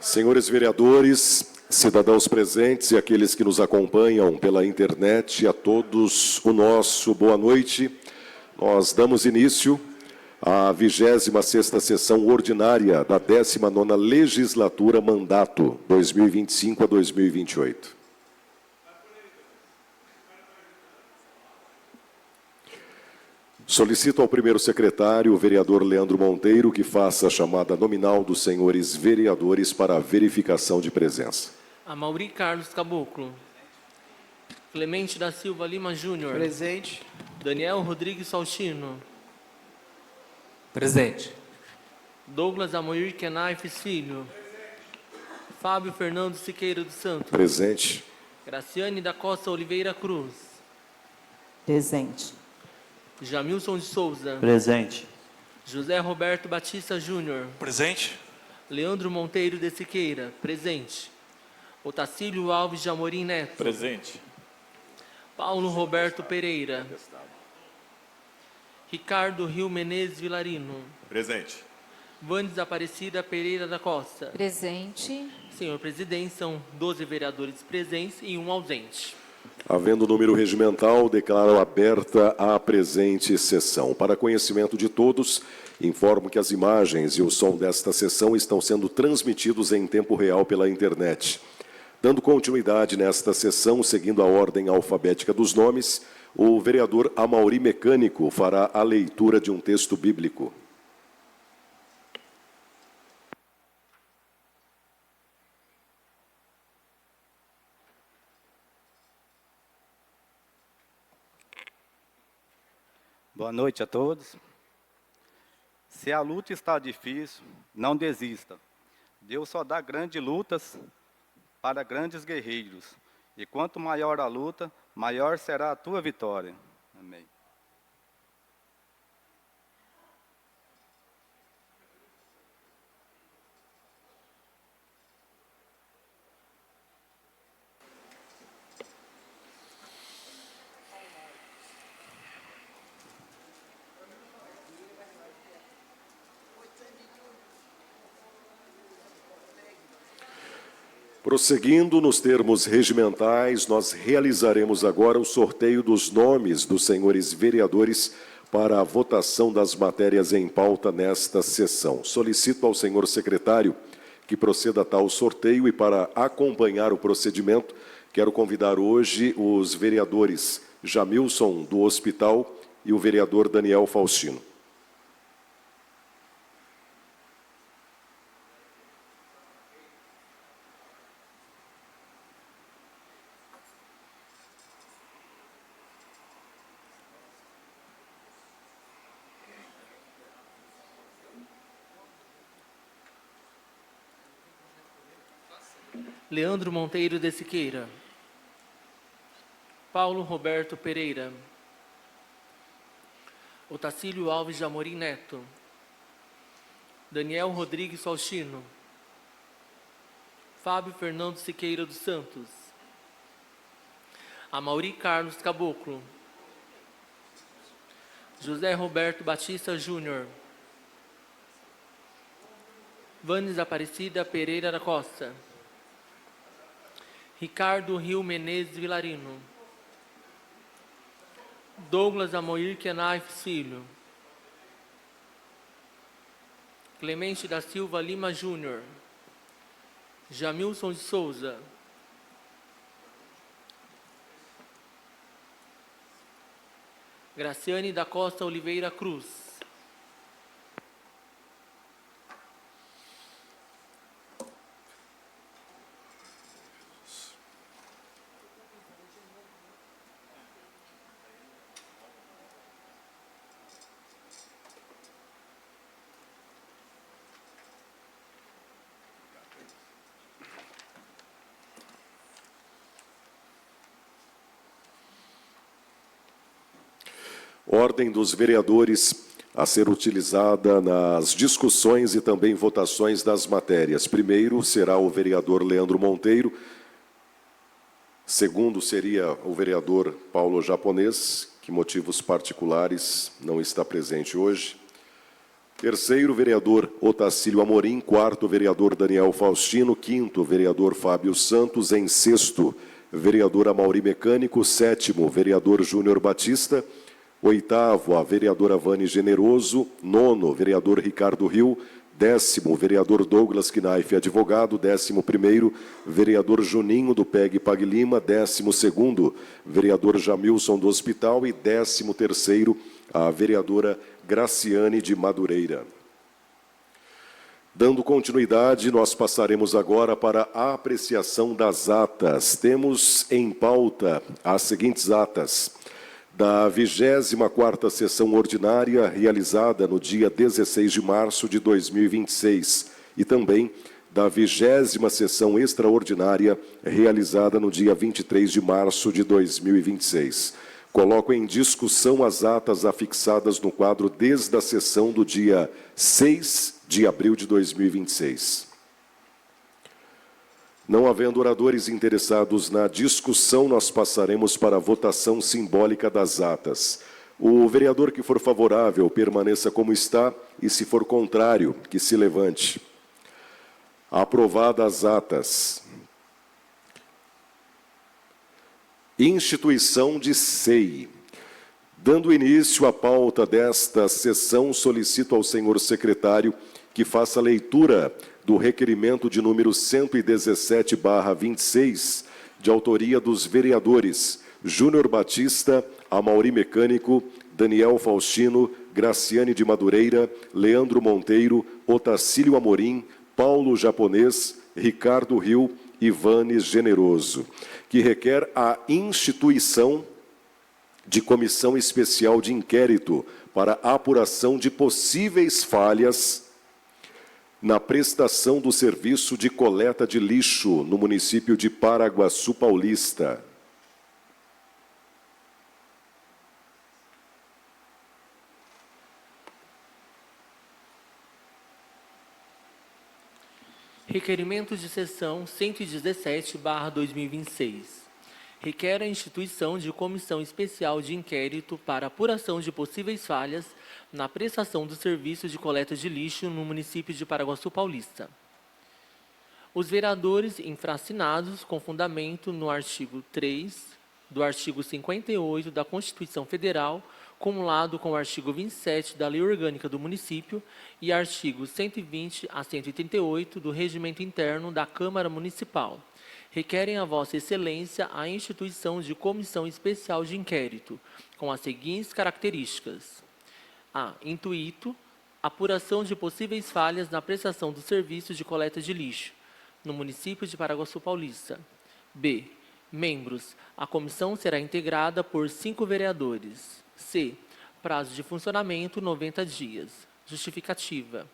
Senhores vereadores, cidadãos presentes e aqueles que nos acompanham pela internet, a todos o nosso boa noite. Nós damos início à 26ª sessão ordinária da 19ª legislatura, mandato 2025 a 2028. Solicito ao primeiro secretário, o vereador Leandro Monteiro, que faça a chamada nominal dos senhores vereadores para a verificação de presença. Amaury Carlos Caboclo. Clemente da Silva Lima Júnior. Presente. Daniel Rodrigues Faustino. Presente. Douglas Amoir Kenaifes Filho. Fábio Fernando Siqueira dos Santos. Presente. Graciane da Costa Oliveira Cruz. Presente. Jamilson de Souza. Presente. José Roberto Batista Júnior. Presente. Leandro Monteiro de Siqueira. Presente. Otacílio Alves de Amorim Neto. Presente. Paulo Roberto Pereira. Ricardo Rio Menezes Vilarino. Presente. Vandes Aparecida Pereira da Costa. Presente. Senhor presidente, são 12 vereadores presentes e um ausente. Havendo número regimental, declaro aberta a presente sessão. Para conhecimento de todos, informo que as imagens e o som desta sessão estão sendo transmitidos em tempo real pela internet. Dando continuidade nesta sessão, seguindo a ordem alfabética dos nomes, o vereador Amaury Mecânico fará a leitura de um texto bíblico. Boa noite a todos. Se a luta está difícil, não desista. Deus só dá grandes lutas para grandes guerreiros. E quanto maior a luta, maior será a tua vitória. Amém. Prosseguindo nos termos regimentais, nós realizaremos agora o sorteio dos nomes dos senhores vereadores para a votação das matérias em pauta nesta sessão. Solicito ao senhor secretário que proceda a tal sorteio e, para acompanhar o procedimento, quero convidar hoje os vereadores Jamilson, do Hospital, e o vereador Daniel Faustino. Leandro Monteiro de Siqueira. Paulo Roberto Pereira. Otacílio Alves de Amorim Neto. Daniel Rodrigues Faustino. Fábio Fernando Siqueira dos Santos. Amaury Carlos Caboclo. José Roberto Batista Júnior. Vandes Aparecida Pereira da Costa. Ricardo Rio Menezes Vilarino. Douglas Amoir Kenaifes Filho. Clemente da Silva Lima Júnior. Jamilson de Souza. Graciane da Costa Oliveira Cruz. Ordem dos vereadores a ser utilizada nas discussões e também votações das matérias. Primeiro será o vereador Leandro Monteiro. Segundo seria o vereador Paulo Japonês, que motivos particulares não está presente hoje. Terceiro, vereador Otacílio Amorim. Quarto, vereador Daniel Faustino. Quinto, vereador Fábio Santos. Em sexto, vereador Amauri Mecânico. Sétimo, vereador Júnior Batista. Oitavo, a vereadora Vane Generoso. Nono, vereador Ricardo Rio. Décimo, vereador Douglas Knaif, advogado. 11º, vereador Juninho, do PEG Pag Lima. 12º, vereador Jamilson, do Hospital. E 13º, a vereadora Graciane de Madureira. Dando continuidade, nós passaremos agora para a apreciação das atas. Temos em pauta as seguintes atas: da 24ª sessão ordinária, realizada no dia 16 de março de 2026, e também da 20ª sessão extraordinária, realizada no dia 23 de março de 2026. Coloco em discussão as atas afixadas no quadro desde a sessão do dia 6 de abril de 2026. Não havendo oradores interessados na discussão, nós passaremos para a votação simbólica das atas. O vereador que for favorável, permaneça como está, e se for contrário, que se levante. Aprovadas as atas. Instituição de SEI. Dando início à pauta desta sessão, solicito ao senhor secretário que faça a leitura do requerimento de número 117/26, de autoria dos vereadores Júnior Batista, Amauri Mecânico, Daniel Faustino, Graciane de Madureira, Leandro Monteiro, Otacílio Amorim, Paulo Japonês, Ricardo Rio e Vane Generoso, que requer a instituição de comissão especial de inquérito para a apuração de possíveis falhas na prestação do serviço de coleta de lixo no município de Paraguaçu Paulista. Requerimento de sessão 117/2026. Requer a instituição de comissão especial de inquérito para apuração de possíveis falhas na prestação do serviço de coleta de lixo no município de Paraguaçu Paulista. Os vereadores infracinados com fundamento no artigo 3 do artigo 58 da Constituição Federal, cumulado com o artigo 27 da Lei Orgânica do Município e artigos 120 a 138 do Regimento Interno da Câmara Municipal, requerem a Vossa Excelência a instituição de comissão especial de inquérito, com as seguintes características: a. Intuito: apuração de possíveis falhas na prestação do serviço de coleta de lixo no município de Paraguaçu Paulista. B. Membros: a comissão será integrada por 5 vereadores. C. Prazo de funcionamento 90 dias. Justificativa: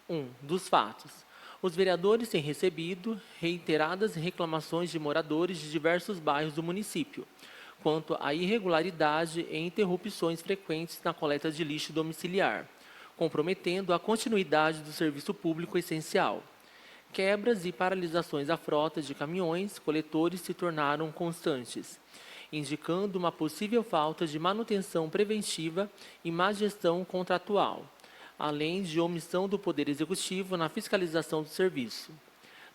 1. Dos fatos. Os vereadores têm recebido reiteradas reclamações de moradores de diversos bairros do município quanto à irregularidade e interrupções frequentes na coleta de lixo domiciliar, comprometendo a continuidade do serviço público essencial. Quebras e paralisações à frota de caminhões coletores se tornaram constantes, indicando uma possível falta de manutenção preventiva e má gestão contratual, além de omissão do Poder Executivo na fiscalização do serviço.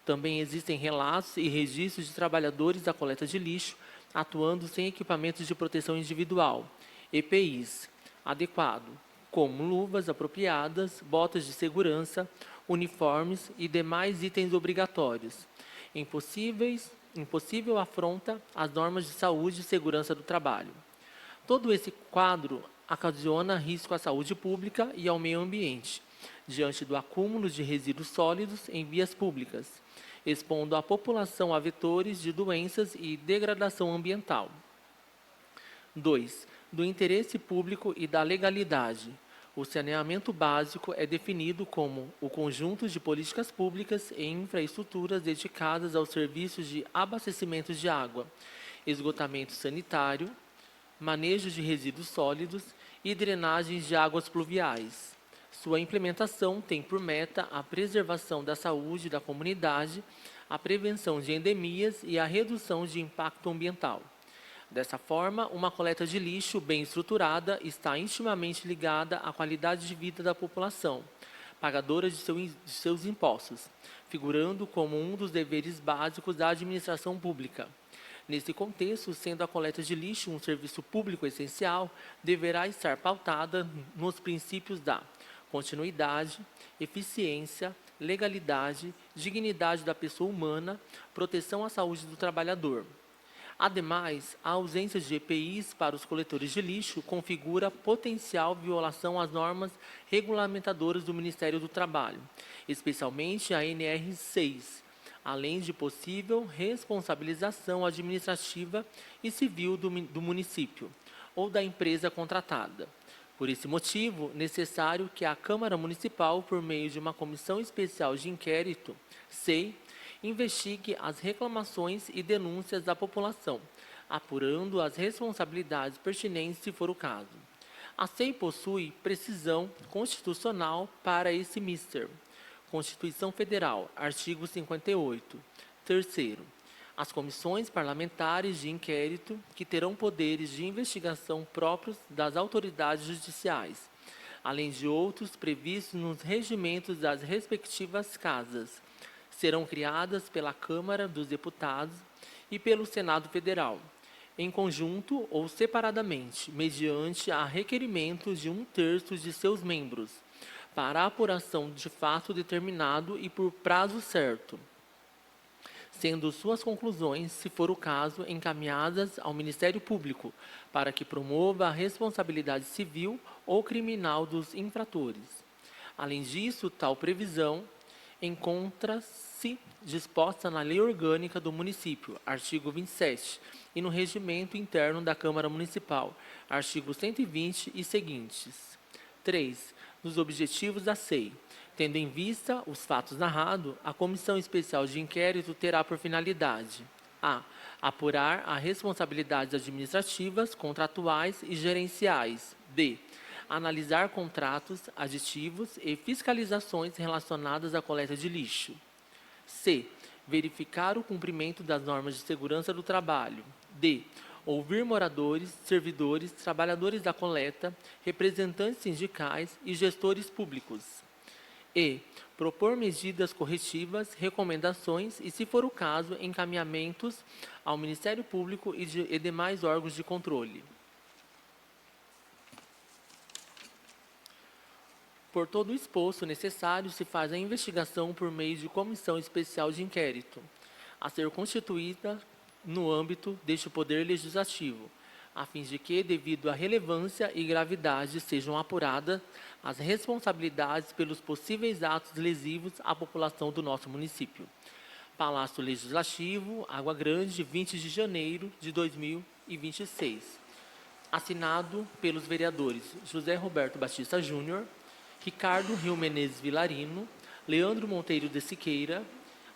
Também existem relatos e registros de trabalhadores da coleta de lixo atuando sem equipamentos de proteção individual, EPIs, adequado, como luvas apropriadas, botas de segurança, uniformes e demais itens obrigatórios, impossível afronta às normas de saúde e segurança do trabalho. Todo esse quadro ocasiona risco à saúde pública e ao meio ambiente, diante do acúmulo de resíduos sólidos em vias públicas, expondo a população a vetores de doenças e degradação ambiental. 2. Do interesse público e da legalidade. O saneamento básico é definido como o conjunto de políticas públicas e infraestruturas dedicadas aos serviços de abastecimento de água, esgotamento sanitário, manejo de resíduos sólidos e drenagens de águas pluviais. Sua implementação tem por meta a preservação da saúde da comunidade, a prevenção de endemias e a redução de impacto ambiental. Dessa forma, uma coleta de lixo bem estruturada está intimamente ligada à qualidade de vida da população, pagadora de seus impostos, figurando como um dos deveres básicos da administração pública. Nesse contexto, sendo a coleta de lixo um serviço público essencial, deverá estar pautada nos princípios da continuidade, eficiência, legalidade, dignidade da pessoa humana, proteção à saúde do trabalhador. Ademais, a ausência de EPIs para os coletores de lixo configura potencial violação às normas regulamentadoras do Ministério do Trabalho, especialmente a NR 6, além de possível responsabilização administrativa e civil do município ou da empresa contratada. Por esse motivo, necessário que a Câmara Municipal, por meio de uma comissão especial de inquérito, SEI, investigue as reclamações e denúncias da população, apurando as responsabilidades pertinentes se for o caso. A SEI possui precisão constitucional para esse mister. Constituição Federal, artigo 58. Terceiro, as comissões parlamentares de inquérito, que terão poderes de investigação próprios das autoridades judiciais, além de outros previstos nos regimentos das respectivas casas, serão criadas pela Câmara dos Deputados e pelo Senado Federal, em conjunto ou separadamente, mediante a requerimento de 1/3 de seus membros, para a apuração de fato determinado e por prazo certo, sendo suas conclusões, se for o caso, encaminhadas ao Ministério Público, para que promova a responsabilidade civil ou criminal dos infratores. Além disso, tal previsão encontra-se disposta na Lei Orgânica do Município, artigo 27, e no Regimento Interno da Câmara Municipal, artigo 120 e seguintes. 3. Nos objetivos da SEI. Tendo em vista os fatos narrados, a Comissão Especial de Inquérito terá por finalidade: a. Apurar as responsabilidades administrativas, contratuais e gerenciais. b. Analisar contratos, aditivos e fiscalizações relacionadas à coleta de lixo. c. Verificar o cumprimento das normas de segurança do trabalho. d. Ouvir moradores, servidores, trabalhadores da coleta, representantes sindicais e gestores públicos. E. Propor medidas corretivas, recomendações e, se for o caso, encaminhamentos ao Ministério Público e demais órgãos de controle. Por todo o exposto necessário, se faz a investigação por meio de comissão especial de inquérito, a ser constituída no âmbito deste Poder Legislativo, a fim de que, devido à relevância e gravidade, sejam apuradas as responsabilidades pelos possíveis atos lesivos à população do nosso município. Palácio Legislativo, Água Grande, 20 de janeiro de 2026. Assinado pelos vereadores José Roberto Batista Júnior, Ricardo Rio Menezes Vilarino, Leandro Monteiro de Siqueira,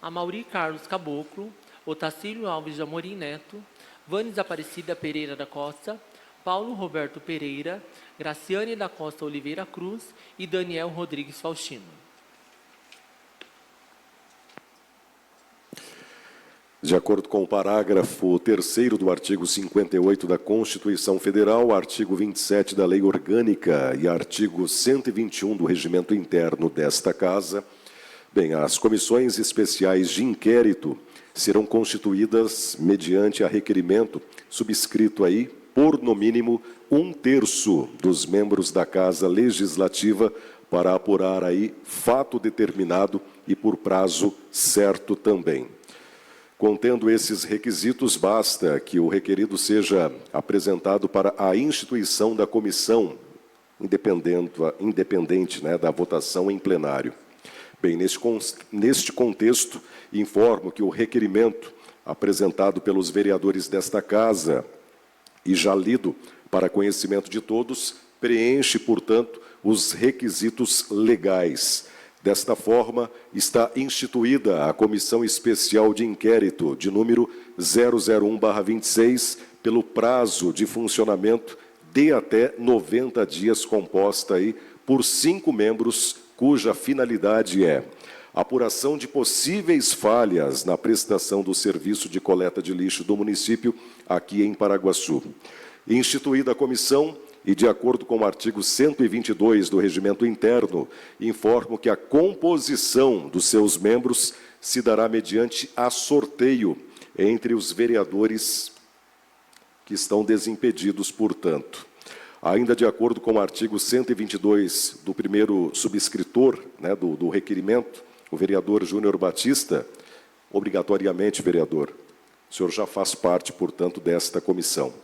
Amaury Carlos Caboclo, Otacílio Alves de Amorim Neto, Vanes Aparecida Pereira da Costa, Paulo Roberto Pereira, Graciane da Costa Oliveira Cruz e Daniel Rodrigues Faustino. De acordo com o parágrafo 3º do artigo 58 da Constituição Federal, artigo 27 da Lei Orgânica e artigo 121 do Regimento Interno desta Casa, as comissões especiais de inquérito serão constituídas mediante a requerimento subscrito aí por, no mínimo, 1/3 dos membros da Casa Legislativa para apurar aí fato determinado e por prazo certo também. Contendo esses requisitos, basta que o requerido seja apresentado para a instituição da comissão, independente da votação em plenário. Bem, neste contexto, informo que o requerimento apresentado pelos vereadores desta Casa e já lido para conhecimento de todos, preenche, portanto, os requisitos legais. Desta forma, está instituída a Comissão Especial de Inquérito, de número 001/26, pelo prazo de funcionamento de até 90 dias, composta aí por 5 membros, cuja finalidade é apuração de possíveis falhas na prestação do serviço de coleta de lixo do município aqui em Paraguaçu. Instituída a comissão e, de acordo com o artigo 122 do Regimento Interno, informo que a composição dos seus membros se dará mediante a sorteio entre os vereadores que estão desimpedidos, portanto. Ainda de acordo com o artigo 122 do primeiro subscritor, do requerimento, o vereador Júnior Batista, obrigatoriamente, vereador, o senhor já faz parte, portanto, desta comissão.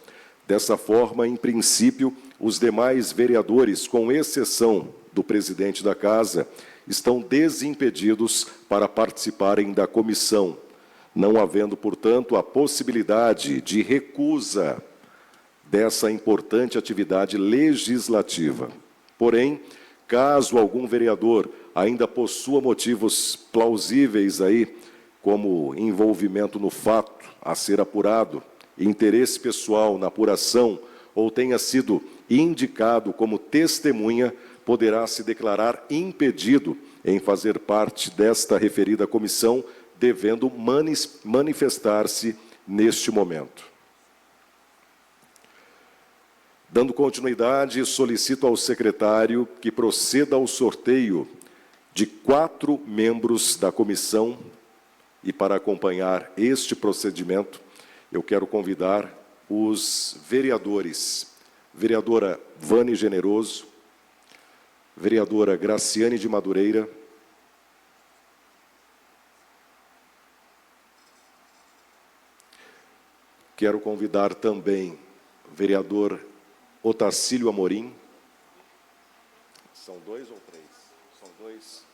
Dessa forma, em princípio, os demais vereadores, com exceção do presidente da Casa, estão desimpedidos para participarem da comissão, não havendo, portanto, a possibilidade de recusa dessa importante atividade legislativa. Porém, caso algum vereador ainda possua motivos plausíveis aí, como envolvimento no fato a ser apurado, interesse pessoal na apuração ou tenha sido indicado como testemunha, poderá se declarar impedido em fazer parte desta referida comissão, devendo manifestar-se neste momento. Dando continuidade, solicito ao secretário que proceda ao sorteio de 4 membros da comissão e, para acompanhar este procedimento, eu quero convidar os vereadores. Vereadora Vane Generoso, vereadora Graciane de Madureira, quero convidar também o vereador Otacílio Amorim. São 2 ou 3? São 2.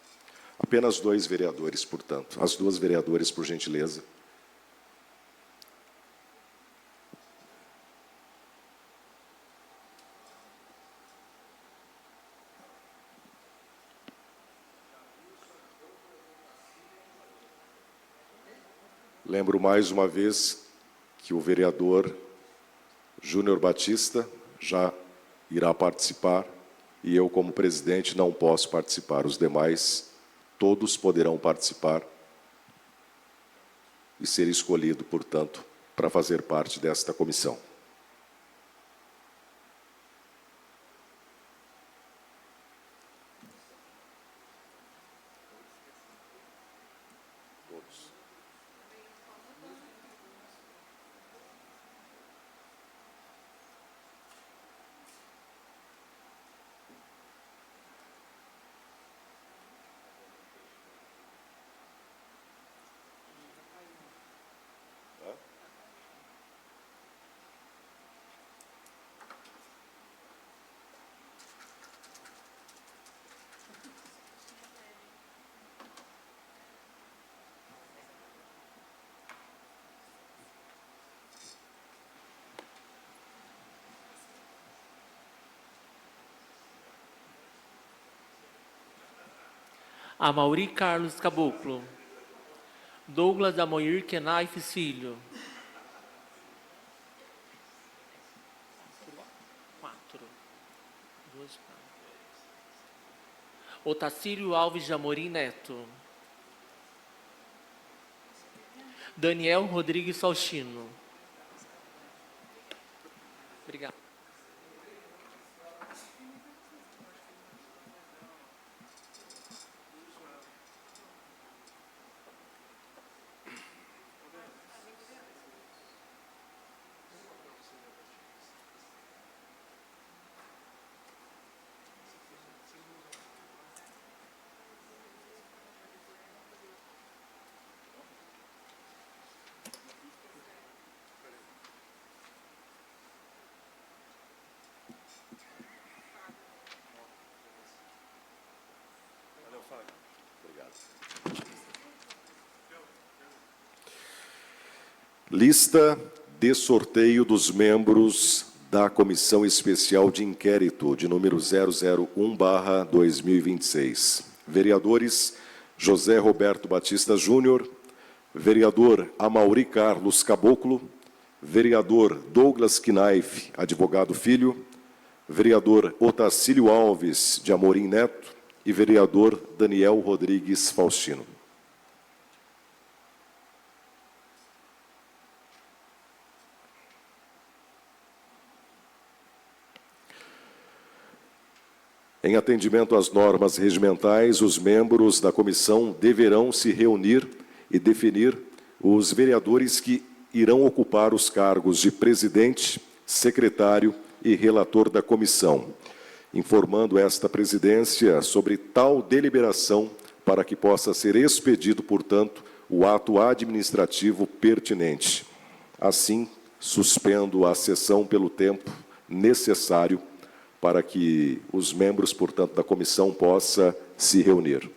Apenas 2 vereadores, portanto. As 2 vereadoras, por gentileza. Lembro mais uma vez que o vereador Júnior Batista já irá participar e eu, como presidente, não posso participar. Os demais, todos poderão participar e ser escolhido, portanto, para fazer parte desta comissão. Amauri Carlos Caboclo, Douglas Amoir Kenaif Filho, 4, Otacílio Alves de Amorim Neto, Daniel Rodrigues Faustino. Obrigado. Lista de sorteio dos membros da Comissão Especial de Inquérito, de número 001/2026. Vereadores José Roberto Batista Júnior, vereador Amauri Carlos Caboclo, vereador Douglas Knaif, advogado filho, vereador Otacílio Alves de Amorim Neto, e vereador Daniel Rodrigues Faustino. Em atendimento às normas regimentais, os membros da comissão deverão se reunir e definir os vereadores que irão ocupar os cargos de presidente, secretário e relator da comissão, informando esta presidência sobre tal deliberação para que possa ser expedido, portanto, o ato administrativo pertinente. Assim, suspendo a sessão pelo tempo necessário para que os membros, portanto, da comissão possam se reunir.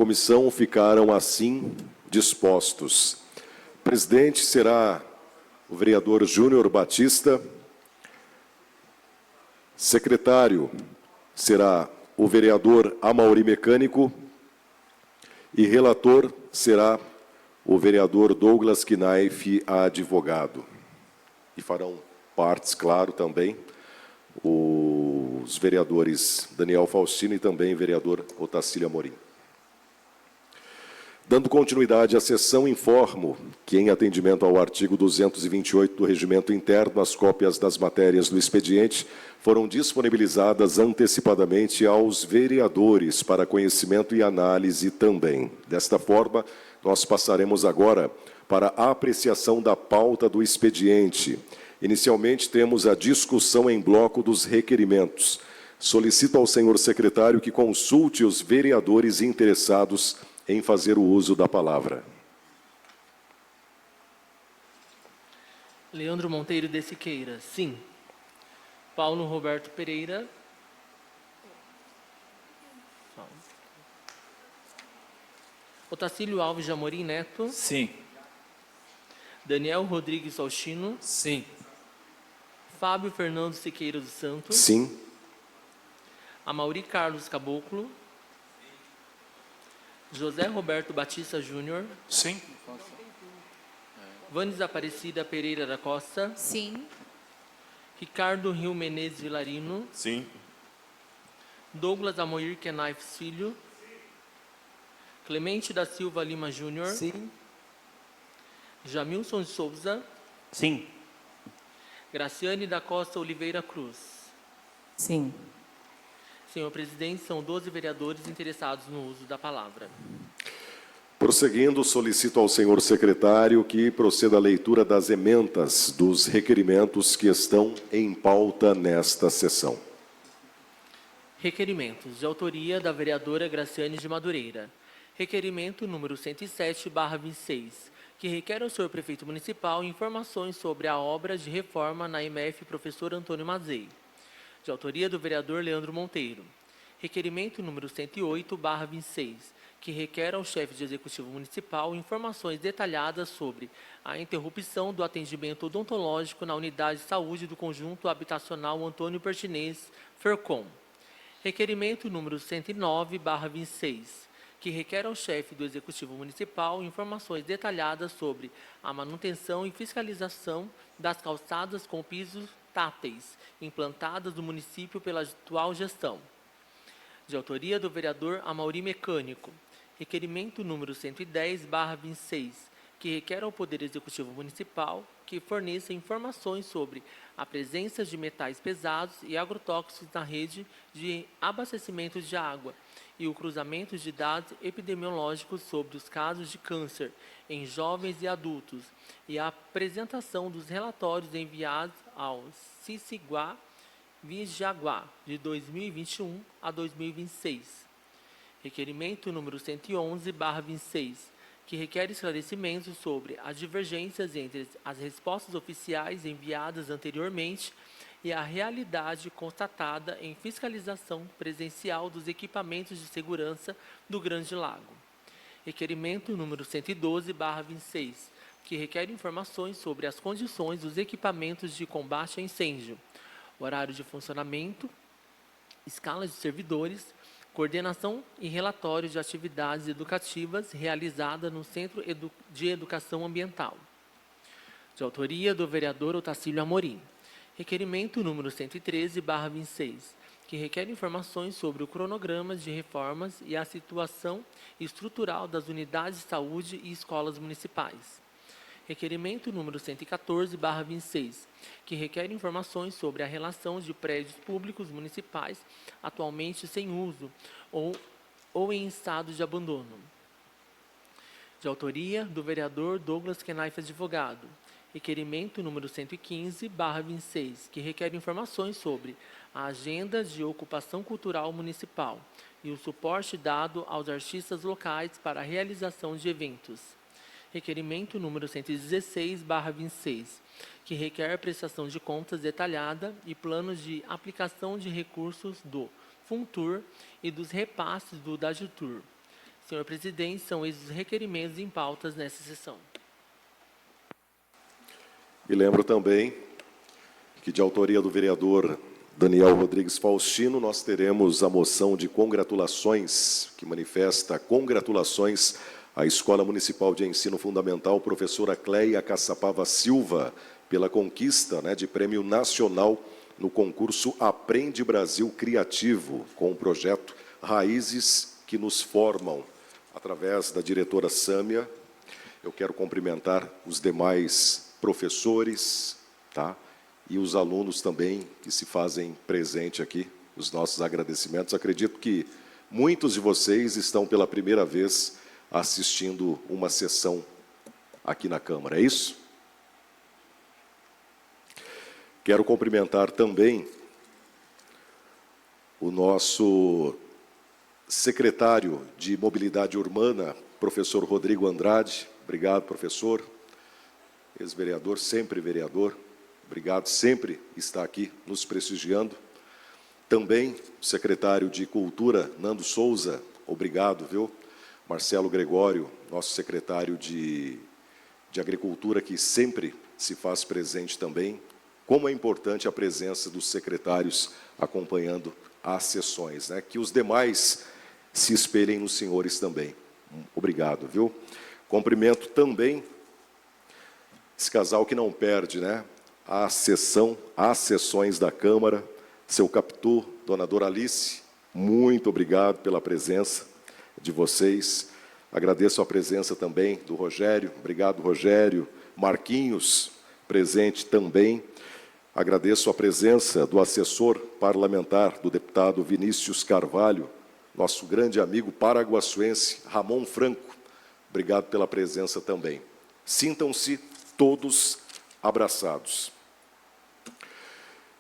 comissão ficaram assim dispostos. Presidente será o vereador Júnior Batista. Secretário será o vereador Amaury Mecânico. E relator será o vereador Douglas Knaif, advogado. E farão partes, claro, também os vereadores Daniel Faustino e também o vereador Otacílio Amorim. Dando continuidade à sessão, informo que, em atendimento ao artigo 228 do Regimento Interno, as cópias das matérias do expediente foram disponibilizadas antecipadamente aos vereadores para conhecimento e análise também. Desta forma, nós passaremos agora para a apreciação da pauta do expediente. Inicialmente, temos a discussão em bloco dos requerimentos. Solicito ao senhor secretário que consulte os vereadores interessados em fazer o uso da palavra. Leandro Monteiro de Siqueira, sim. Paulo Roberto Pereira. Otacílio Alves de Amorim Neto. Sim. Daniel Rodrigues Faustino. Sim. Fábio Fernando Siqueira dos Santos. Sim. Amaury Carlos Caboclo. José Roberto Batista Júnior. Sim. Vanes Aparecida Pereira da Costa. Sim. Ricardo Rio Menezes Vilarino. Sim. Douglas Amoir Knaif Filho. Clemente da Silva Lima Júnior. Sim. Jamilson de Souza. Sim. Graciane da Costa Oliveira Cruz. Sim. Senhor presidente, são 12 vereadores interessados no uso da palavra. Prosseguindo, solicito ao senhor secretário que proceda à leitura das emendas dos requerimentos que estão em pauta nesta sessão. Requerimentos de autoria da vereadora Graciane de Madureira. Requerimento número 107/26, que requer ao senhor prefeito municipal informações sobre a obra de reforma na IMF Professor Antônio Mazei. De autoria do vereador Leandro Monteiro. Requerimento número 108/26, que requer ao chefe de executivo municipal informações detalhadas sobre a interrupção do atendimento odontológico na unidade de saúde do conjunto habitacional Antônio Pertinez, FERCOM. Requerimento número 109/26, que requer ao chefe do executivo municipal informações detalhadas sobre a manutenção e fiscalização das calçadas com pisos táteis implantadas no município pela atual gestão. De autoria do vereador Amaury Mecânico. Requerimento número 110/26, que requer ao Poder Executivo Municipal que forneça informações sobre a presença de metais pesados e agrotóxicos na rede de abastecimento de água e o cruzamento de dados epidemiológicos sobre os casos de câncer em jovens e adultos e a apresentação dos relatórios enviados ao CICIGUA Vijaguá de 2021 a 2026. Requerimento número 111/26, que requer esclarecimentos sobre as divergências entre as respostas oficiais enviadas anteriormente e a realidade constatada em fiscalização presencial dos equipamentos de segurança do Grande Lago. Requerimento número 112/26, que requer informações sobre as condições dos equipamentos de combate a incêndio, horário de funcionamento, escala de servidores, coordenação e relatório de atividades educativas realizada no Centro de Educação Ambiental. De autoria do vereador Otacílio Amorim. Requerimento número 113/26, que requer informações sobre o cronograma de reformas e a situação estrutural das unidades de saúde e escolas municipais. Requerimento número 114/26, que requer informações sobre a relação de prédios públicos municipais atualmente sem uso ou em estado de abandono. De autoria do vereador Douglas Knaif Advogado. Requerimento número 115/26, que requer informações sobre a agenda de ocupação cultural municipal e o suporte dado aos artistas locais para a realização de eventos. Requerimento número 116/26, que requer prestação de contas detalhada e planos de aplicação de recursos do FUNTUR e dos repasses do DAGITUR. Senhor presidente, são esses os requerimentos em pautas nessa sessão. E lembro também que, de autoria do vereador Daniel Rodrigues Faustino, nós teremos a moção de congratulações, que manifesta congratulações à Escola Municipal de Ensino Fundamental professora Cleia Caçapava Silva, pela conquista, de prêmio nacional no concurso Aprende Brasil Criativo, com o projeto Raízes que nos Formam, através da diretora Sâmia. Eu quero cumprimentar os demais professores, e os alunos também que se fazem presente aqui, os nossos agradecimentos. Acredito que muitos de vocês estão pela primeira vez assistindo uma sessão aqui na Câmara, é isso? Quero cumprimentar também o nosso secretário de Mobilidade Urbana, professor Rodrigo Andrade. Obrigado, professor. Ex-vereador, sempre vereador. Obrigado, sempre está aqui nos prestigiando. Também o secretário de Cultura, Nando Souza. Obrigado, viu? Marcelo Gregório, nosso secretário de Agricultura, que sempre se faz presente também. Como é importante a presença dos secretários acompanhando as sessões, Que os demais se espelhem nos senhores também. Obrigado, viu? Cumprimento também esse casal que não perde, as sessões da Câmara, seu Capitu, dona Doralice, muito obrigado pela presença de vocês. Agradeço a presença também do Rogério, obrigado, Rogério. Marquinhos, presente também. Agradeço a presença do assessor parlamentar, do deputado Vinícius Carvalho, nosso grande amigo paraguaçuense, Ramon Franco. Obrigado pela presença também. Sintam-se todos abraçados.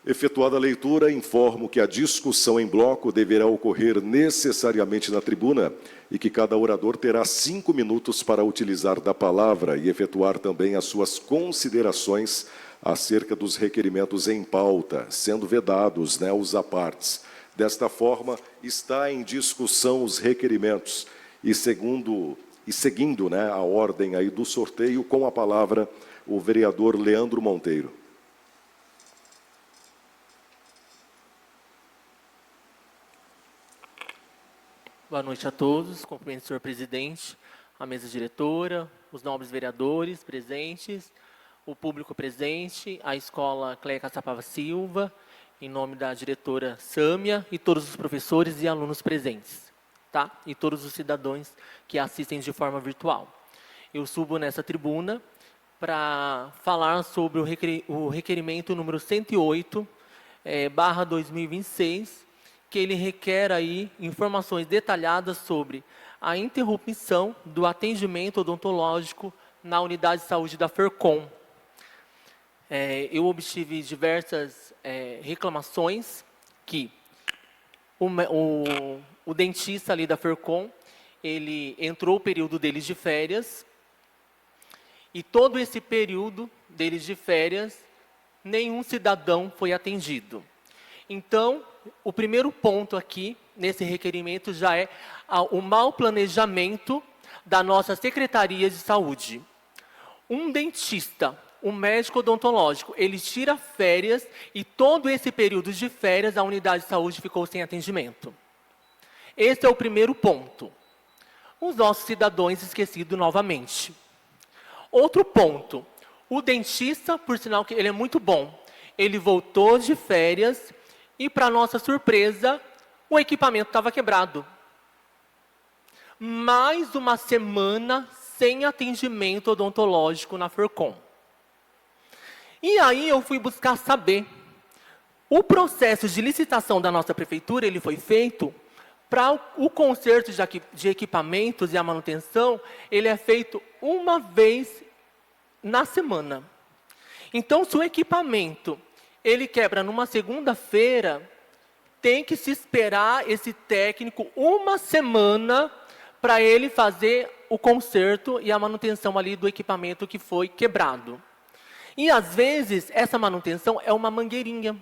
Efetuada a leitura, informo que a discussão em bloco deverá ocorrer necessariamente na tribuna e que cada orador terá 5 minutos para utilizar da palavra e efetuar também as suas considerações acerca dos requerimentos em pauta, sendo vedados, os apartes. Desta forma, está em discussão os requerimentos e seguindo, a ordem aí do sorteio, com a palavra o vereador Leandro Monteiro. Boa noite a todos. Cumprimento o senhor presidente, a mesa diretora, os nobres vereadores presentes, o público presente, a escola Cleia Caçapava Silva, em nome da diretora Sâmia, e todos os professores e alunos presentes, e todos os cidadãos que assistem de forma virtual. Eu subo nessa tribuna para falar sobre o requerimento número 108, /2026, que ele requer aí informações detalhadas sobre a interrupção do atendimento odontológico na unidade de saúde da FERCOM. Eu obtive diversas reclamações que o dentista ali da FERCOM, ele entrou o período deles de férias, e todo esse período deles de férias, nenhum cidadão foi atendido. Então, o primeiro ponto aqui, nesse requerimento, já é o mau planejamento da nossa Secretaria de Saúde. Um dentista, um médico odontológico, ele tira férias e todo esse período de férias a unidade de saúde ficou sem atendimento. Esse é o primeiro ponto. Os nossos cidadãos esquecidos novamente. Outro ponto, o dentista, por sinal que ele é muito bom, ele voltou de férias e, para nossa surpresa, o equipamento estava quebrado. Mais uma semana sem atendimento odontológico na FERCOM. E aí eu fui buscar saber. O processo de licitação da nossa prefeitura, ele foi feito para o conserto de equipamentos e a manutenção, ele é feito uma vez na semana. Então, se o equipamento ele quebra numa segunda-feira, tem que se esperar esse técnico uma semana para ele fazer o conserto e a manutenção ali do equipamento que foi quebrado. E, às vezes, essa manutenção é uma mangueirinha.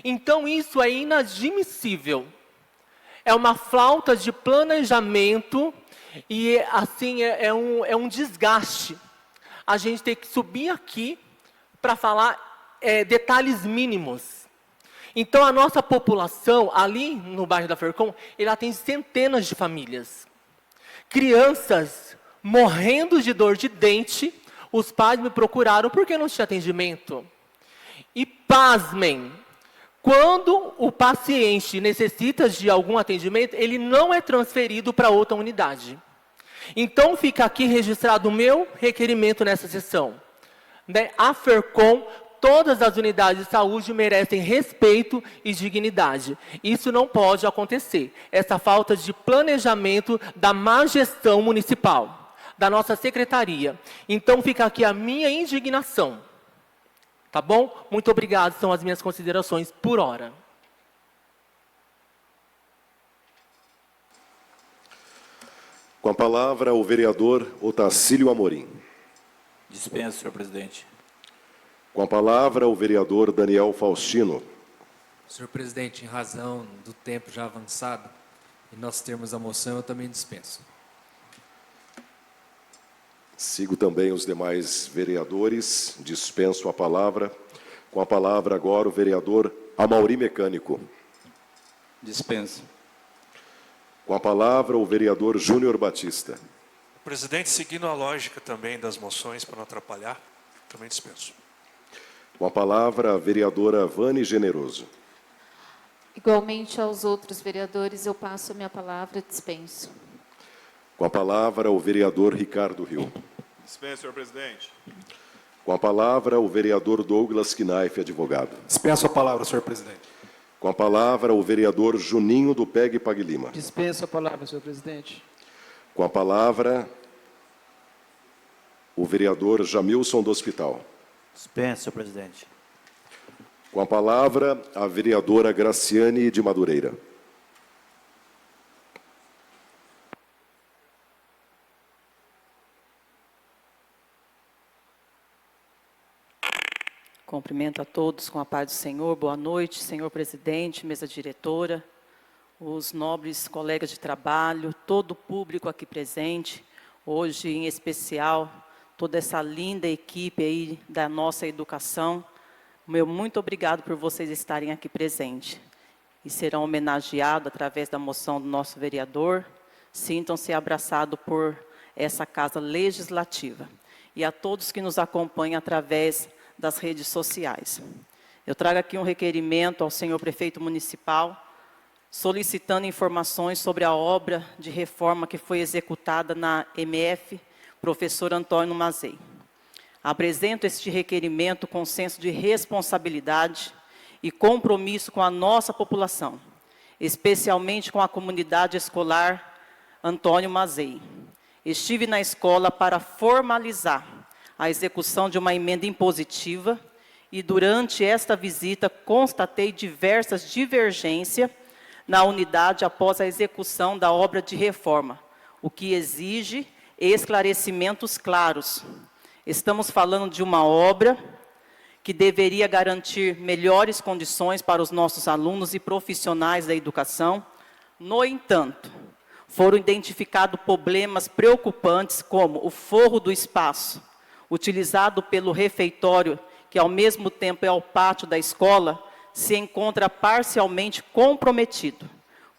Então, isso é inadmissível. é uma falta de planejamento e, assim, é um desgaste. A gente tem que subir aqui para falar detalhes mínimos. Então, a nossa população, ali no bairro da Fercom, ela tem centenas de famílias. Crianças morrendo de dor de dente, os pais me procuraram porque não tinha atendimento. E pasmem, quando o paciente necessita de algum atendimento, ele não é transferido para outra unidade. Então, fica aqui registrado o meu requerimento nessa sessão. A Fercom, todas as unidades de saúde merecem respeito e dignidade. Isso não pode acontecer. Essa falta de planejamento da má gestão municipal, da nossa secretaria. Então, fica aqui a minha indignação. Tá bom? Muito obrigado, são as minhas considerações por hora. Com a palavra, o vereador Otacílio Amorim. Dispenso, senhor presidente. Com a palavra, o vereador Daniel Faustino. Senhor presidente, em razão do tempo já avançado e nós termos a moção, eu também dispenso. Sigo também os demais vereadores, dispenso a palavra. Com a palavra agora o vereador Amauri Mecânico. Dispenso. Com a palavra o vereador Júnior Batista. Presidente, seguindo a lógica também das moções, para não atrapalhar, também dispenso. Com a palavra a vereadora Vane Generoso. Igualmente aos outros vereadores, eu passo a minha palavra, dispenso. Com a palavra o vereador Ricardo Rio. Dispenso, senhor presidente. Com a palavra o vereador Douglas Knaif, advogado. Dispenso a palavra, senhor presidente. Com a palavra o vereador Juninho do PEG Pague Lima. Dispenso a palavra, senhor presidente. Com a palavra o vereador Jamilson do Hospital. Dispenso, senhor presidente. Com a palavra a vereadora Graciane de Madureira. Cumprimento a todos com a paz do Senhor. Boa noite, senhor presidente, mesa diretora, os nobres colegas de trabalho, todo o público aqui presente, hoje em especial, toda essa linda equipe aí da nossa educação. Meu muito obrigado por vocês estarem aqui presentes. E serão homenageados através da moção do nosso vereador. Sintam-se abraçados por essa casa legislativa. E a todos que nos acompanham através das redes sociais. Eu trago aqui um requerimento ao senhor prefeito municipal, solicitando informações sobre a obra de reforma que foi executada na MF Professor Antônio Mazei. Apresento este requerimento com senso de responsabilidade e compromisso com a nossa população, especialmente com a comunidade escolar Antônio Mazei. Estive na escola para formalizar a execução de uma emenda impositiva e, durante esta visita, constatei diversas divergências na unidade após a execução da obra de reforma, o que exige esclarecimentos claros. Estamos falando de uma obra que deveria garantir melhores condições para os nossos alunos e profissionais da educação. No entanto, foram identificados problemas preocupantes, como o forro do espaço, utilizado pelo refeitório, que ao mesmo tempo é o pátio da escola, se encontra parcialmente comprometido,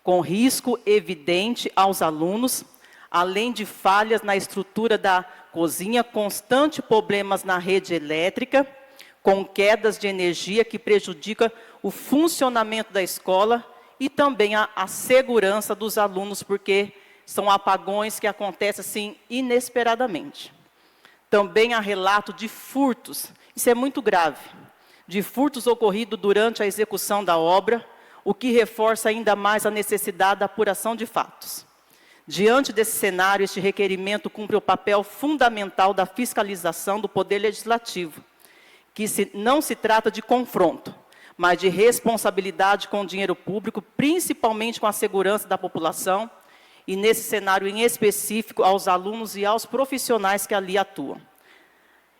com risco evidente aos alunos, além de falhas na estrutura da cozinha, constantes problemas na rede elétrica, com quedas de energia que prejudicam o funcionamento da escola e também a segurança dos alunos, porque são apagões que acontecem assim inesperadamente. Também há relato de furtos, isso é muito grave, de furtos ocorridos durante a execução da obra, o que reforça ainda mais a necessidade da apuração de fatos. Diante desse cenário, este requerimento cumpre o papel fundamental da fiscalização do Poder Legislativo, que não se trata de confronto, mas de responsabilidade com o dinheiro público, principalmente com a segurança da população, e nesse cenário em específico aos alunos e aos profissionais que ali atuam.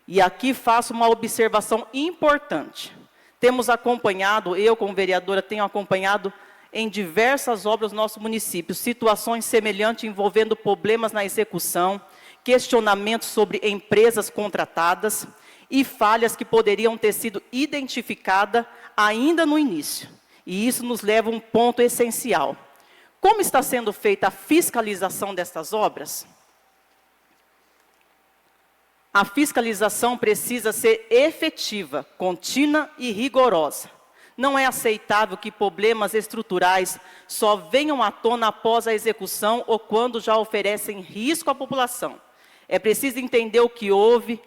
E aqui faço uma observação importante. Temos acompanhado, eu como vereadora tenho acompanhado em diversas obras do nosso município, situações semelhantes envolvendo problemas na execução, questionamentos sobre empresas contratadas e falhas que poderiam ter sido identificadas ainda no início. E isso nos leva a um ponto essencial. Como está sendo feita a fiscalização destas obras? A fiscalização precisa ser efetiva, contínua e rigorosa. Não é aceitável que problemas estruturais só venham à tona após a execução ou quando já oferecem risco à população. É preciso entender o que houve,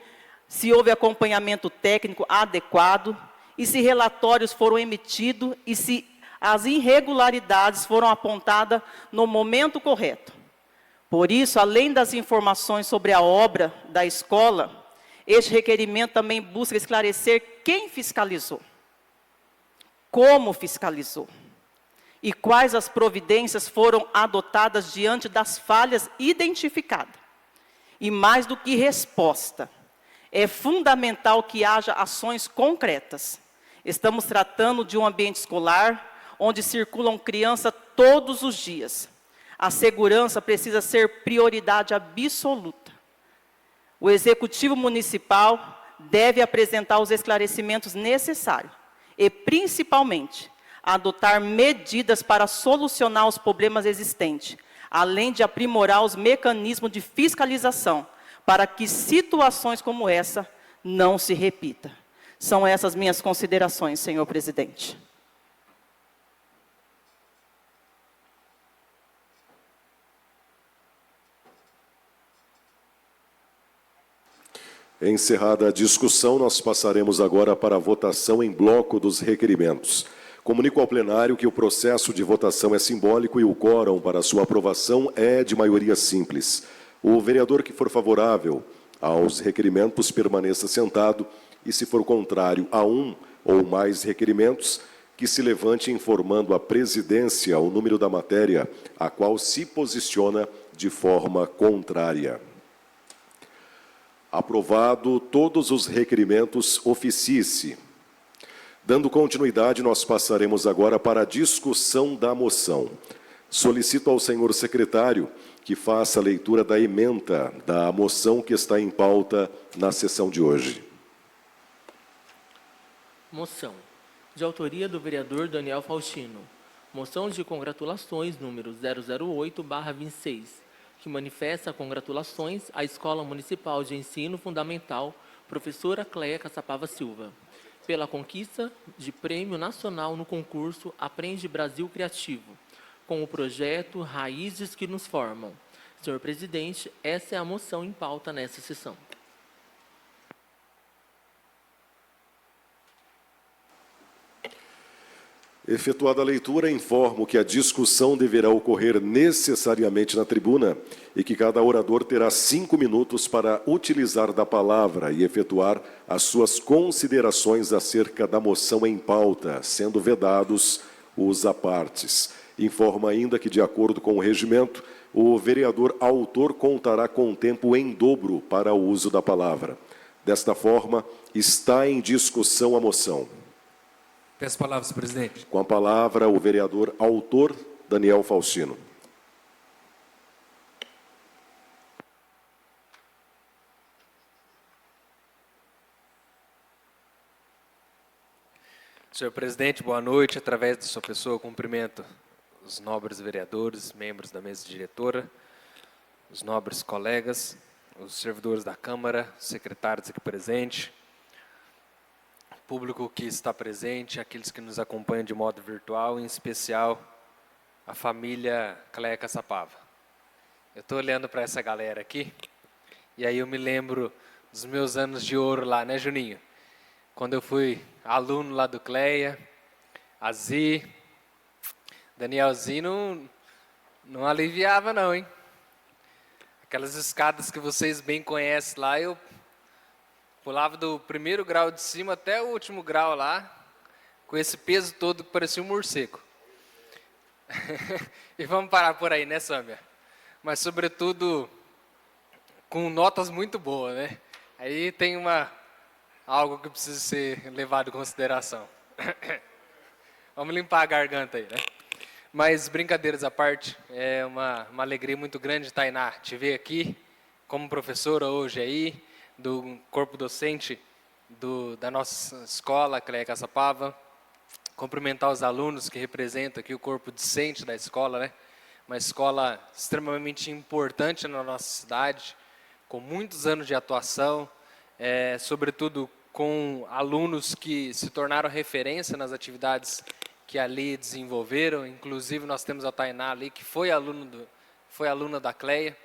se houve acompanhamento técnico adequado, e se relatórios foram emitidos e se as irregularidades foram apontadas no momento correto. Por isso, além das informações sobre a obra da escola, este requerimento também busca esclarecer quem fiscalizou, como fiscalizou e quais as providências foram adotadas diante das falhas identificadas. E mais do que resposta, é fundamental que haja ações concretas. Estamos tratando de um ambiente escolar onde circulam crianças todos os dias. A segurança precisa ser prioridade absoluta. O Executivo Municipal deve apresentar os esclarecimentos necessários e, principalmente, adotar medidas para solucionar os problemas existentes, além de aprimorar os mecanismos de fiscalização, para que situações como essa não se repitam. São essas minhas considerações, senhor presidente. Encerrada a discussão, nós passaremos agora para a votação em bloco dos requerimentos. Comunico ao plenário que o processo de votação é simbólico e o quórum para sua aprovação é de maioria simples. O vereador que for favorável aos requerimentos permaneça sentado e, se for contrário a um ou mais requerimentos, que se levante informando a presidência o número da matéria a qual se posiciona de forma contrária. Aprovado todos os requerimentos, oficie-se. Dando continuidade, nós passaremos agora para a discussão da moção. Solicito ao senhor secretário que faça a leitura da ementa da moção que está em pauta na sessão de hoje. Moção. De autoria do vereador Daniel Faustino. Moção de congratulações número 008/26, que manifesta congratulações à Escola Municipal de Ensino Fundamental Professora Cleia Caçapava Silva, pela conquista de prêmio nacional no concurso Aprende Brasil Criativo, com o projeto Raízes que nos Formam. Senhor presidente, essa é a moção em pauta nesta sessão. Efetuada a leitura, informo que a discussão deverá ocorrer necessariamente na tribuna e que cada orador terá 5 minutos para utilizar da palavra e efetuar as suas considerações acerca da moção em pauta, sendo vedados os apartes. Informo ainda que, de acordo com o regimento, o vereador autor contará com tempo em dobro para o uso da palavra. Desta forma, está em discussão a moção. Peço palavras, presidente. Com a palavra, o vereador autor, Daniel Faustino. Senhor presidente, boa noite. Através de sua pessoa, eu cumprimento os nobres vereadores, membros da mesa diretora, os nobres colegas, os servidores da Câmara, secretários aqui presentes, público que está presente, aqueles que nos acompanham de modo virtual, em especial a família Cleia Caçapava. Eu estou olhando para essa galera aqui, e aí eu me lembro dos meus anos de ouro lá, né, Juninho? Quando eu fui aluno lá do Cleia, a Zi, Danielzinho não aliviava não, hein? Aquelas escadas que vocês bem conhecem lá, eu pulava do primeiro grau de cima até o último grau lá, com esse peso todo que parecia um morcego. E vamos parar por aí, né, Sâmia? Mas, sobretudo, com notas muito boas, né? Aí tem algo que precisa ser levado em consideração. Vamos limpar a garganta aí, né? Mas, brincadeiras à parte, é uma alegria muito grande, Tainá, te ver aqui como professora hoje aí, do corpo docente da nossa escola, CLEA Caçapava. Cumprimentar os alunos que representam aqui o corpo docente da escola, né? Uma escola extremamente importante na nossa cidade, com muitos anos de atuação, sobretudo com alunos que se tornaram referência nas atividades que ali desenvolveram. Inclusive, nós temos a Tainá ali, que foi aluna da CLEA,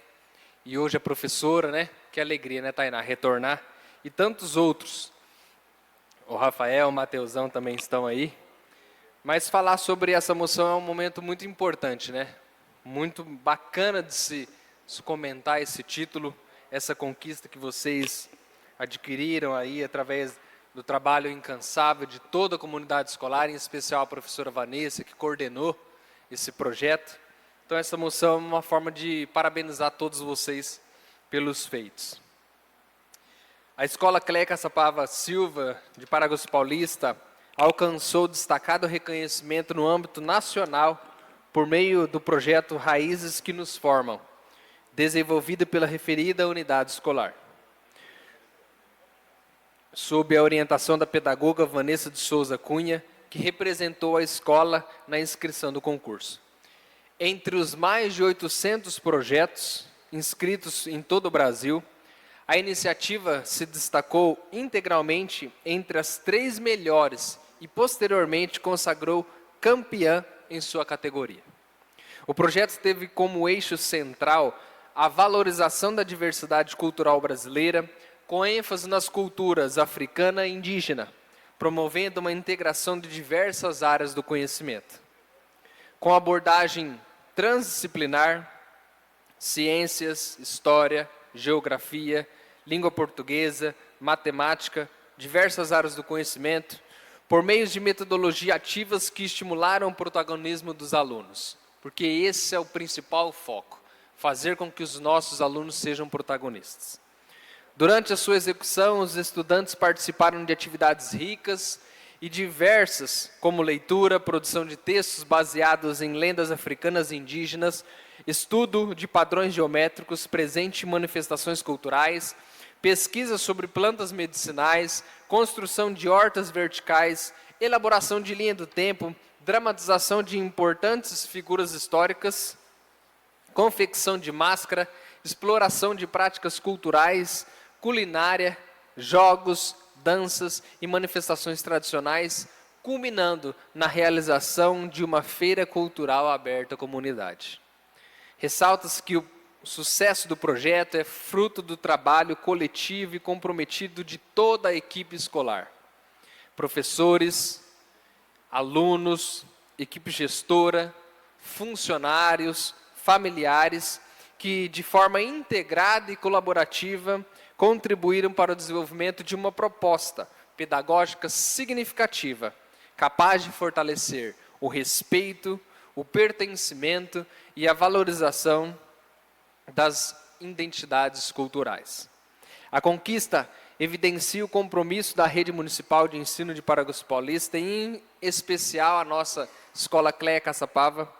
e hoje é professora, né? Que alegria, né, Tainá, retornar. E tantos outros. O Rafael, o Mateusão também estão aí. Mas falar sobre essa moção é um momento muito importante, né? Muito bacana de se comentar esse título, essa conquista que vocês adquiriram aí através do trabalho incansável de toda a comunidade escolar, em especial a professora Vanessa, que coordenou esse projeto. Então, essa moção é uma forma de parabenizar todos vocês pelos feitos. A Escola CLEA Caçapava Silva, de Paraguaçu Paulista, alcançou destacado reconhecimento no âmbito nacional por meio do projeto Raízes que nos Formam, desenvolvido pela referida unidade escolar. Sob a orientação da pedagoga Vanessa de Souza Cunha, que representou a escola na inscrição do concurso. Entre os mais de 800 projetos inscritos em todo o Brasil, a iniciativa se destacou integralmente entre as 3 melhores e posteriormente consagrou campeã em sua categoria. O projeto teve como eixo central a valorização da diversidade cultural brasileira, com ênfase nas culturas africana e indígena, promovendo uma integração de diversas áreas do conhecimento. Com abordagem transdisciplinar, ciências, história, geografia, língua portuguesa, matemática, diversas áreas do conhecimento, por meio de metodologias ativas que estimularam o protagonismo dos alunos, porque esse é o principal foco, fazer com que os nossos alunos sejam protagonistas. Durante a sua execução, os estudantes participaram de atividades ricas e diversas, como leitura, produção de textos baseados em lendas africanas e indígenas, estudo de padrões geométricos presentes em manifestações culturais, pesquisa sobre plantas medicinais, construção de hortas verticais, elaboração de linha do tempo, dramatização de importantes figuras históricas, confecção de máscara, exploração de práticas culturais, culinária, jogos, danças e manifestações tradicionais, culminando na realização de uma feira cultural aberta à comunidade. Ressalta-se que o sucesso do projeto é fruto do trabalho coletivo e comprometido de toda a equipe escolar. Professores, alunos, equipe gestora, funcionários, familiares, que de forma integrada e colaborativa contribuíram para o desenvolvimento de uma proposta pedagógica significativa, capaz de fortalecer o respeito, o pertencimento e a valorização das identidades culturais. A conquista evidencia o compromisso da Rede Municipal de Ensino de Paraguaçu Paulista, em especial a nossa Escola CLEA Caçapava,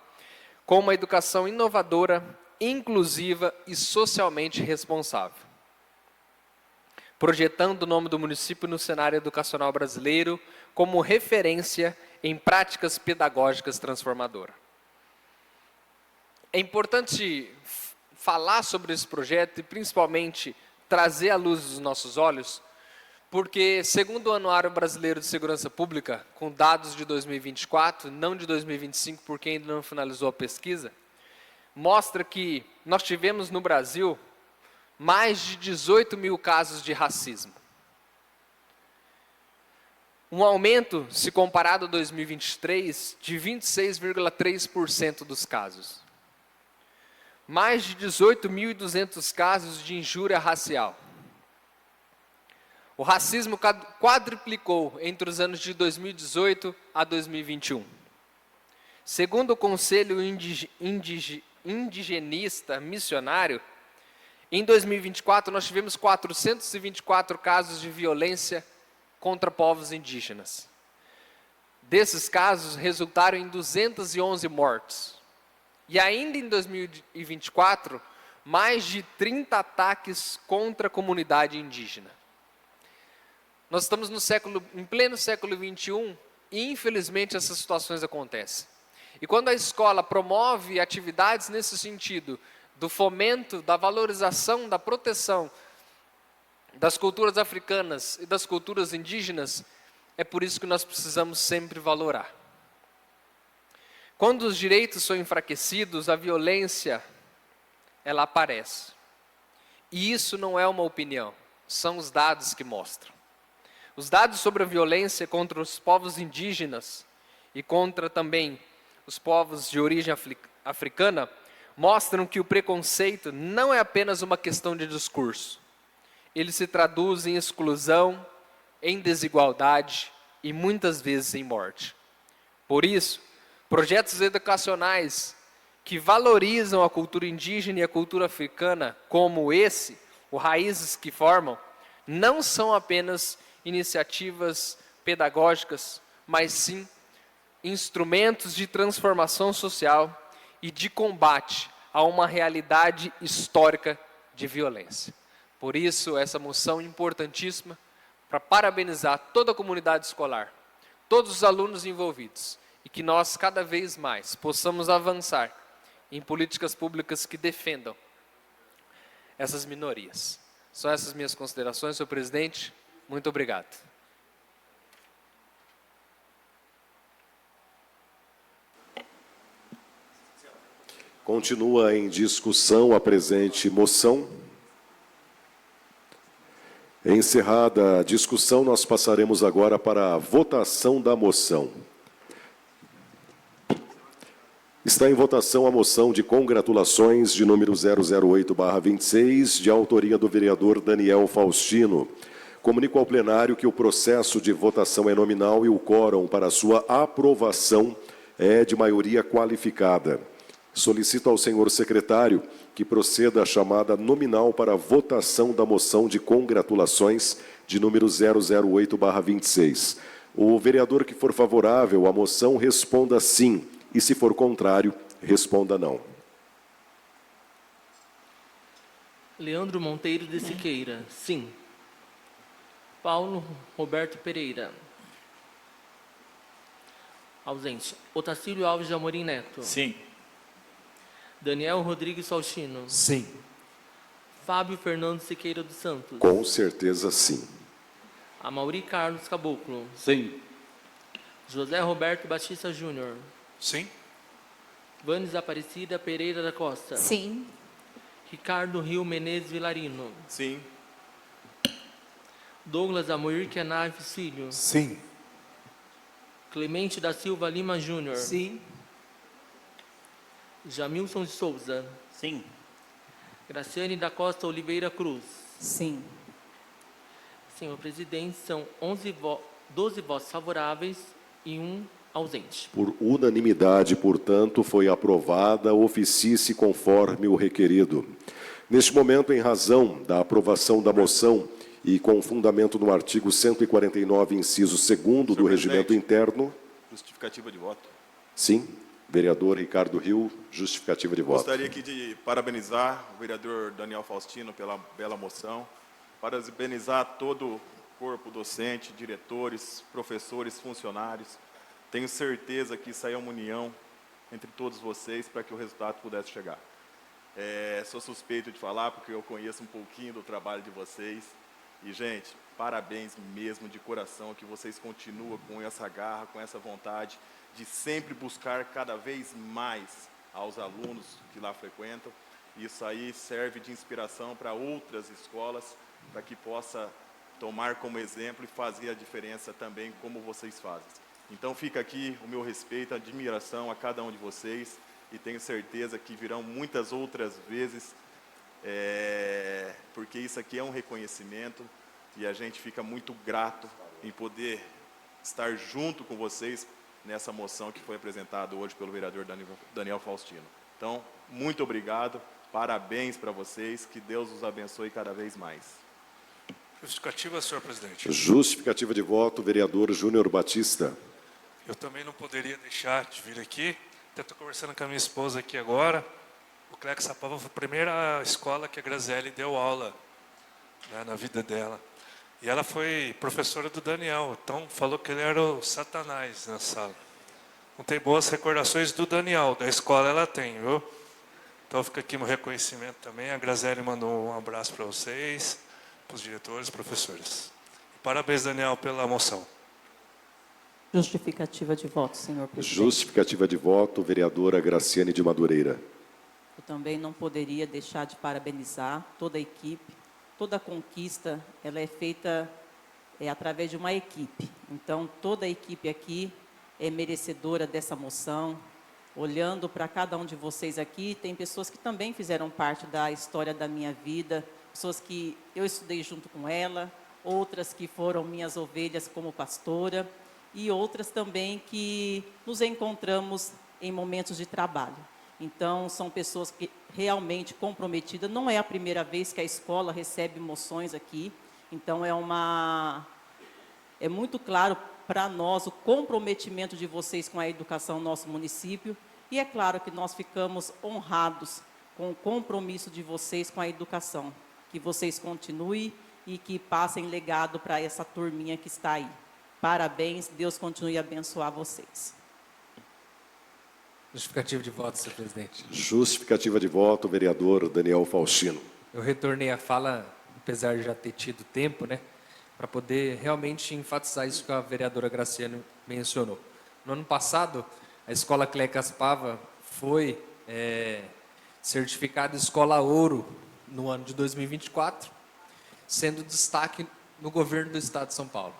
com uma educação inovadora, inclusiva e socialmente responsável, projetando o nome do município no cenário educacional brasileiro como referência em práticas pedagógicas transformadoras. É importante falar sobre esse projeto e principalmente trazer à luz dos nossos olhos, porque segundo o Anuário Brasileiro de Segurança Pública, com dados de 2024, não de 2025, porque ainda não finalizou a pesquisa, mostra que nós tivemos no Brasil mais de 18 mil casos de racismo. Um aumento, se comparado a 2023, de 26,3% dos casos. Mais de 18.200 casos de injúria racial. O racismo quadruplicou entre os anos de 2018 a 2021. Segundo o Conselho Indigenista Missionário, em 2024 nós tivemos 424 casos de violência contra povos indígenas. desses casos resultaram em 211 mortes. E ainda em 2024, mais de 30 ataques contra a comunidade indígena. Nós estamos em pleno século XXI e, infelizmente, essas situações acontecem. E quando a escola promove atividades nesse sentido, do fomento, da valorização, da proteção das culturas africanas e das culturas indígenas, é por isso que nós precisamos sempre valorar. Quando os direitos são enfraquecidos, a violência, ela aparece. E isso não é uma opinião, são os dados que mostram. Os dados sobre a violência contra os povos indígenas e contra também os povos de origem africana mostram que o preconceito não é apenas uma questão de discurso. Ele se traduz em exclusão, em desigualdade e muitas vezes em morte. Por isso, projetos educacionais que valorizam a cultura indígena e a cultura africana, como esse, o Raízes que Formam, não são apenas iniciativas pedagógicas, mas sim instrumentos de transformação social e de combate a uma realidade histórica de violência. Por isso, essa moção importantíssima para parabenizar toda a comunidade escolar, todos os alunos envolvidos, e que nós, cada vez mais, possamos avançar em políticas públicas que defendam essas minorias. São essas minhas considerações, senhor presidente. Muito obrigado. Continua em discussão a presente moção. Encerrada a discussão, nós passaremos agora para a votação da moção. Está em votação a moção de congratulações de número 008/26, de autoria do vereador Daniel Faustino. Comunico ao plenário que o processo de votação é nominal e o quórum para sua aprovação é de maioria qualificada. Solicito ao senhor secretário que proceda à chamada nominal para a votação da moção de congratulações de número 008/26. O vereador que for favorável à moção responda sim, e se for contrário, responda não. Leandro Monteiro de Siqueira, sim. Paulo Roberto Pereira. Ausente. Otacílio Alves de Amorim Neto. Sim. Daniel Rodrigues Faustino. Sim. Fábio Fernando Siqueira dos Santos. Com certeza, sim. Amaury Carlos Caboclo. Sim. José Roberto Batista Júnior. Sim. Vanes Aparecida Pereira da Costa. Sim. Ricardo Rio Menezes Vilarino. Sim. Douglas Amoir Kenaves Filho. Sim. Clemente da Silva Lima Júnior. Sim. Jamilson de Souza. Sim. Graciane da Costa Oliveira Cruz. Sim. Senhor presidente, são 12 votos favoráveis e 1 ausente. Por unanimidade, portanto, foi aprovada, oficie-se conforme o requerido. Neste momento, em razão da aprovação da moção e com fundamento no artigo 149, inciso 2º do Regimento Interno... Justificativa de voto. Sim, vereador Ricardo Rio, justificativa de voto. Gostaria aqui de parabenizar o vereador Daniel Faustino pela bela moção, parabenizar todo o corpo docente, diretores, professores, funcionários. Tenho certeza que isso aí é uma união entre todos vocês para que o resultado pudesse chegar. Sou suspeito de falar porque eu conheço um pouquinho do trabalho de vocês. E, gente, parabéns mesmo de coração que vocês continuam com essa garra, com essa vontade de sempre buscar cada vez mais aos alunos que lá frequentam. Isso aí serve de inspiração para outras escolas, para que possa tomar como exemplo e fazer a diferença também como vocês fazem. Então fica aqui o meu respeito, a admiração a cada um de vocês e tenho certeza que virão muitas outras vezes, porque isso aqui é um reconhecimento e a gente fica muito grato em poder estar junto com vocês nessa moção que foi apresentada hoje pelo vereador Daniel Faustino. Então, muito obrigado, parabéns para vocês, que Deus os abençoe cada vez mais. Justificativa, senhor presidente. Justificativa de voto, vereador Júnior Batista. Eu também não poderia deixar de vir aqui. Até estou conversando com a minha esposa aqui agora. O Cleca Sapava foi a primeira escola que a Graziele deu aula, né, na vida dela. E ela foi professora do Daniel, então falou que ele era o Satanás na sala. Não tem boas recordações do Daniel, da escola ela tem, viu? Então fica aqui meu reconhecimento também. A Graziele mandou um abraço para vocês, para os diretores, professores. Parabéns, Daniel, pela moção. Justificativa de voto, senhor presidente. Justificativa de voto, vereadora Graciane de Madureira. Eu também não poderia deixar de parabenizar toda a equipe. Toda a conquista, ela é feita através de uma equipe. Então, toda a equipe aqui é merecedora dessa moção. Olhando para cada um de vocês aqui, tem pessoas que também fizeram parte da história da minha vida, pessoas que eu estudei junto com ela, outras que foram minhas ovelhas como pastora, e outras também que nos encontramos em momentos de trabalho. Então, são pessoas que realmente comprometidas. Não é a primeira vez que a escola recebe moções aqui. Então, é muito claro para nós o comprometimento de vocês com a educação no nosso município. E é claro que nós ficamos honrados com o compromisso de vocês com a educação. Que vocês continuem e que passem legado para essa turminha que está aí. Parabéns, Deus continue a abençoar vocês. Justificativa de voto, senhor presidente. Justificativa de voto, vereador Daniel Faustino. Eu retornei a fala, apesar de já ter tido tempo, né, para poder realmente enfatizar isso que a vereadora Graciane mencionou. No ano passado, a Escola Cleca Sapava foi certificada Escola Ouro no ano de 2024, sendo destaque no governo do Estado de São Paulo.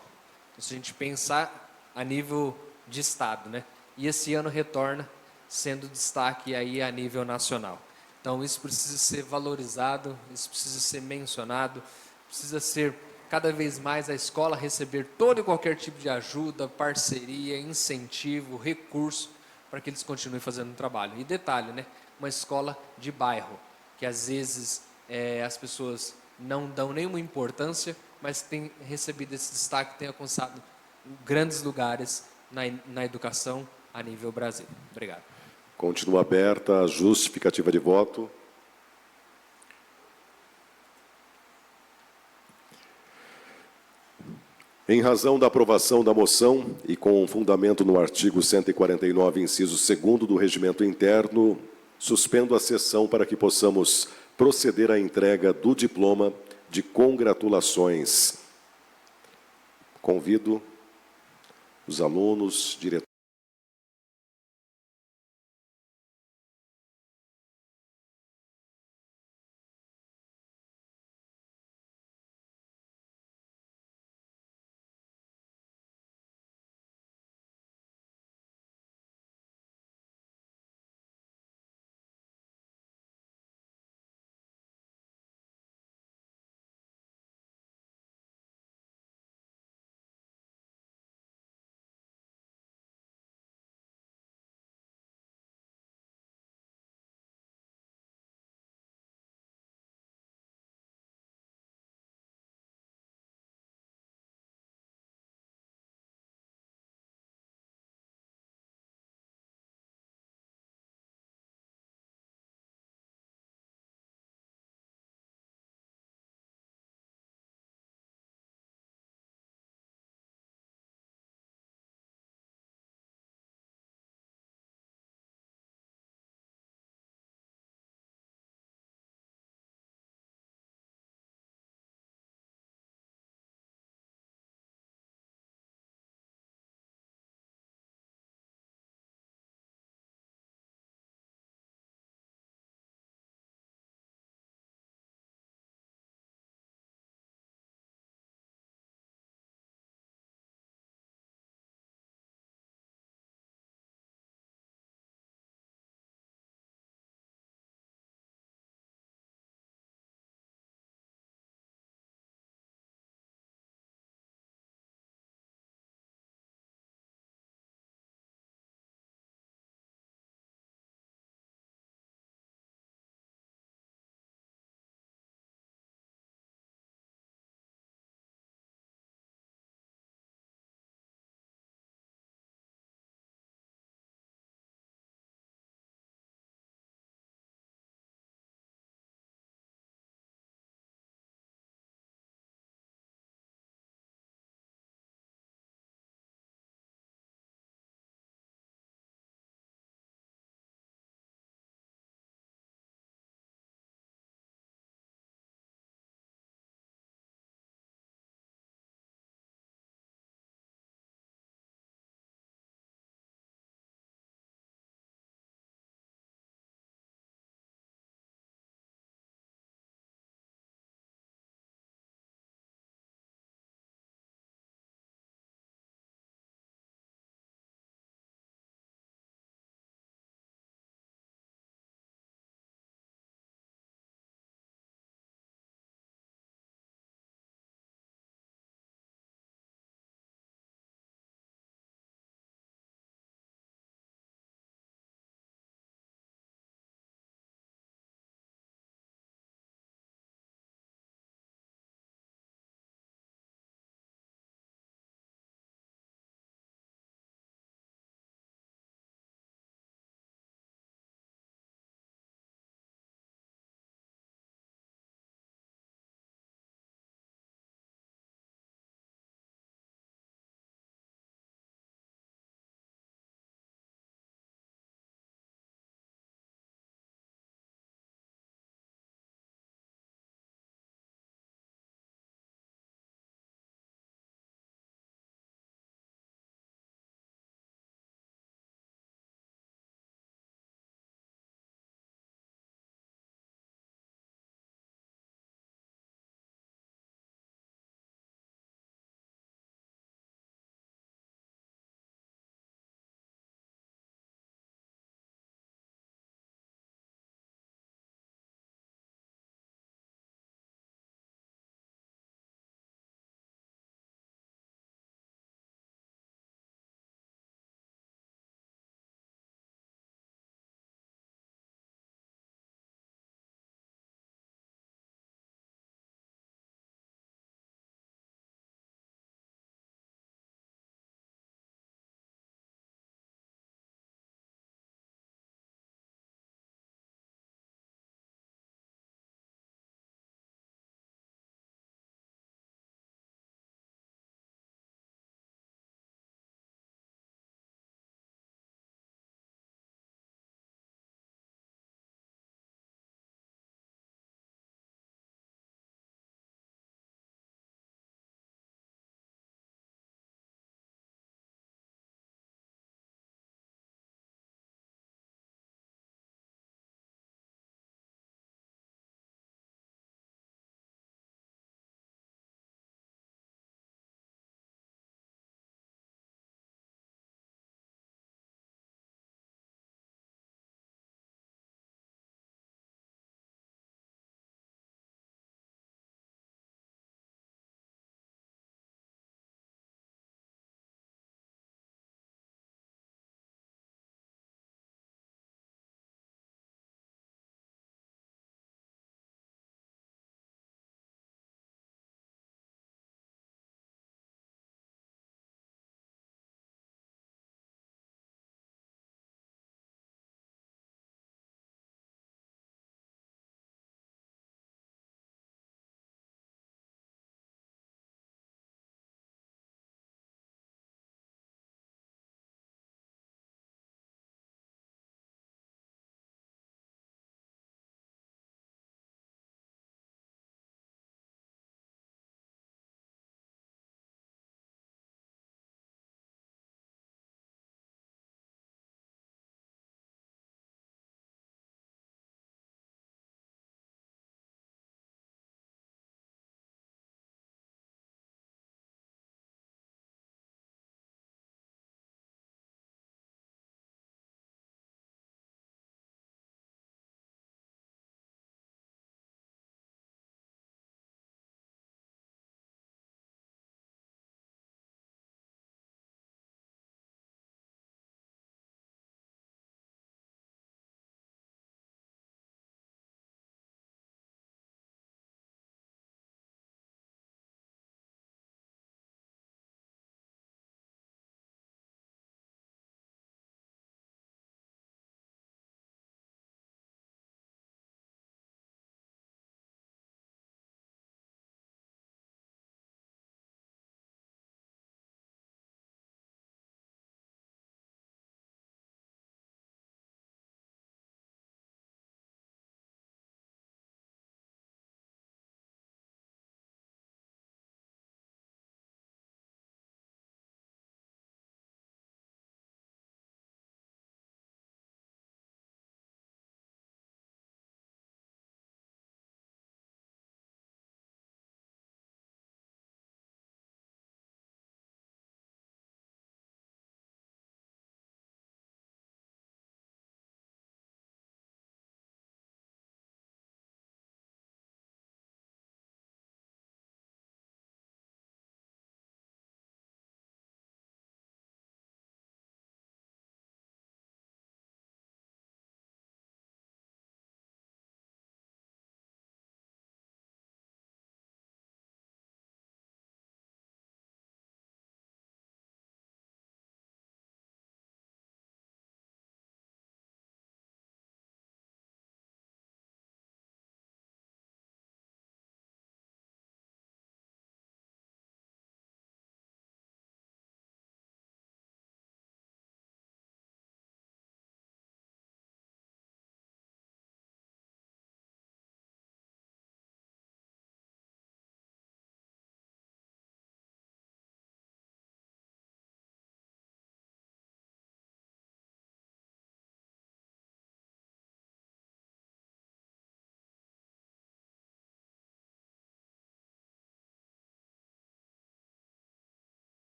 Então, se a gente pensar a nível de Estado, né, e esse ano retorna sendo destaque aí a nível nacional. Então, isso precisa ser valorizado, isso precisa ser mencionado, precisa ser cada vez mais a escola receber todo e qualquer tipo de ajuda, parceria, incentivo, recurso, para que eles continuem fazendo o trabalho. E detalhe, né? Uma escola de bairro, que às vezes as pessoas não dão nenhuma importância, mas tem recebido esse destaque, tem alcançado grandes lugares na educação a nível Brasil. Obrigado. Continua aberta a justificativa de voto. Em razão da aprovação da moção e com fundamento no artigo 149, inciso 2º do Regimento Interno, suspendo a sessão para que possamos proceder à entrega do diploma de congratulações. Convido os alunos, diretores,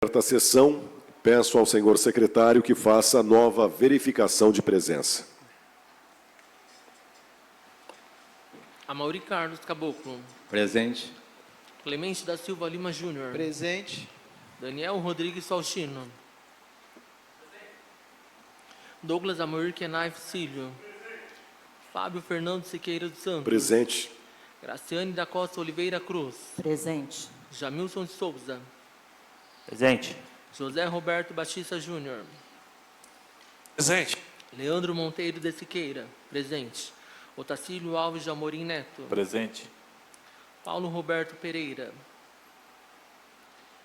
Esta sessão, peço ao senhor secretário que faça nova verificação de presença. Amaury Carlos Caboclo. Presente. Clemente da Silva Lima Júnior. Presente. Daniel Rodrigues Faustino. Douglas Amaury Kenai Filho. Fábio Fernando Siqueira dos Santos. Presente. Graciane da Costa Oliveira Cruz. Presente. Jamilson de Souza. Presente. José Roberto Batista Júnior. Presente. Leandro Monteiro de Siqueira. Presente. Otacílio Alves de Amorim Neto. Presente. Paulo Roberto Pereira.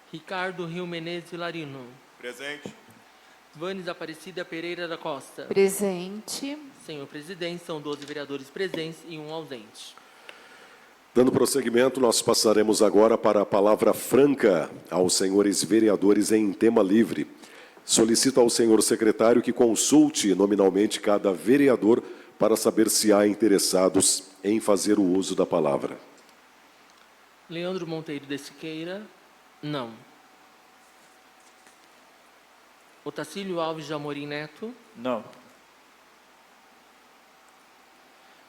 Ricardo Rio Menezes Vilarino. Presente. Vanes Aparecida Pereira da Costa. Presente. Senhor presidente, são 12 vereadores presentes e um ausente. Dando prosseguimento, nós passaremos agora para a palavra franca aos senhores vereadores em tema livre. Solicito ao senhor secretário que consulte nominalmente cada vereador para saber se há interessados em fazer o uso da palavra. Leandro Monteiro de Siqueira, não. Otacílio Alves de Amorim Neto. Não.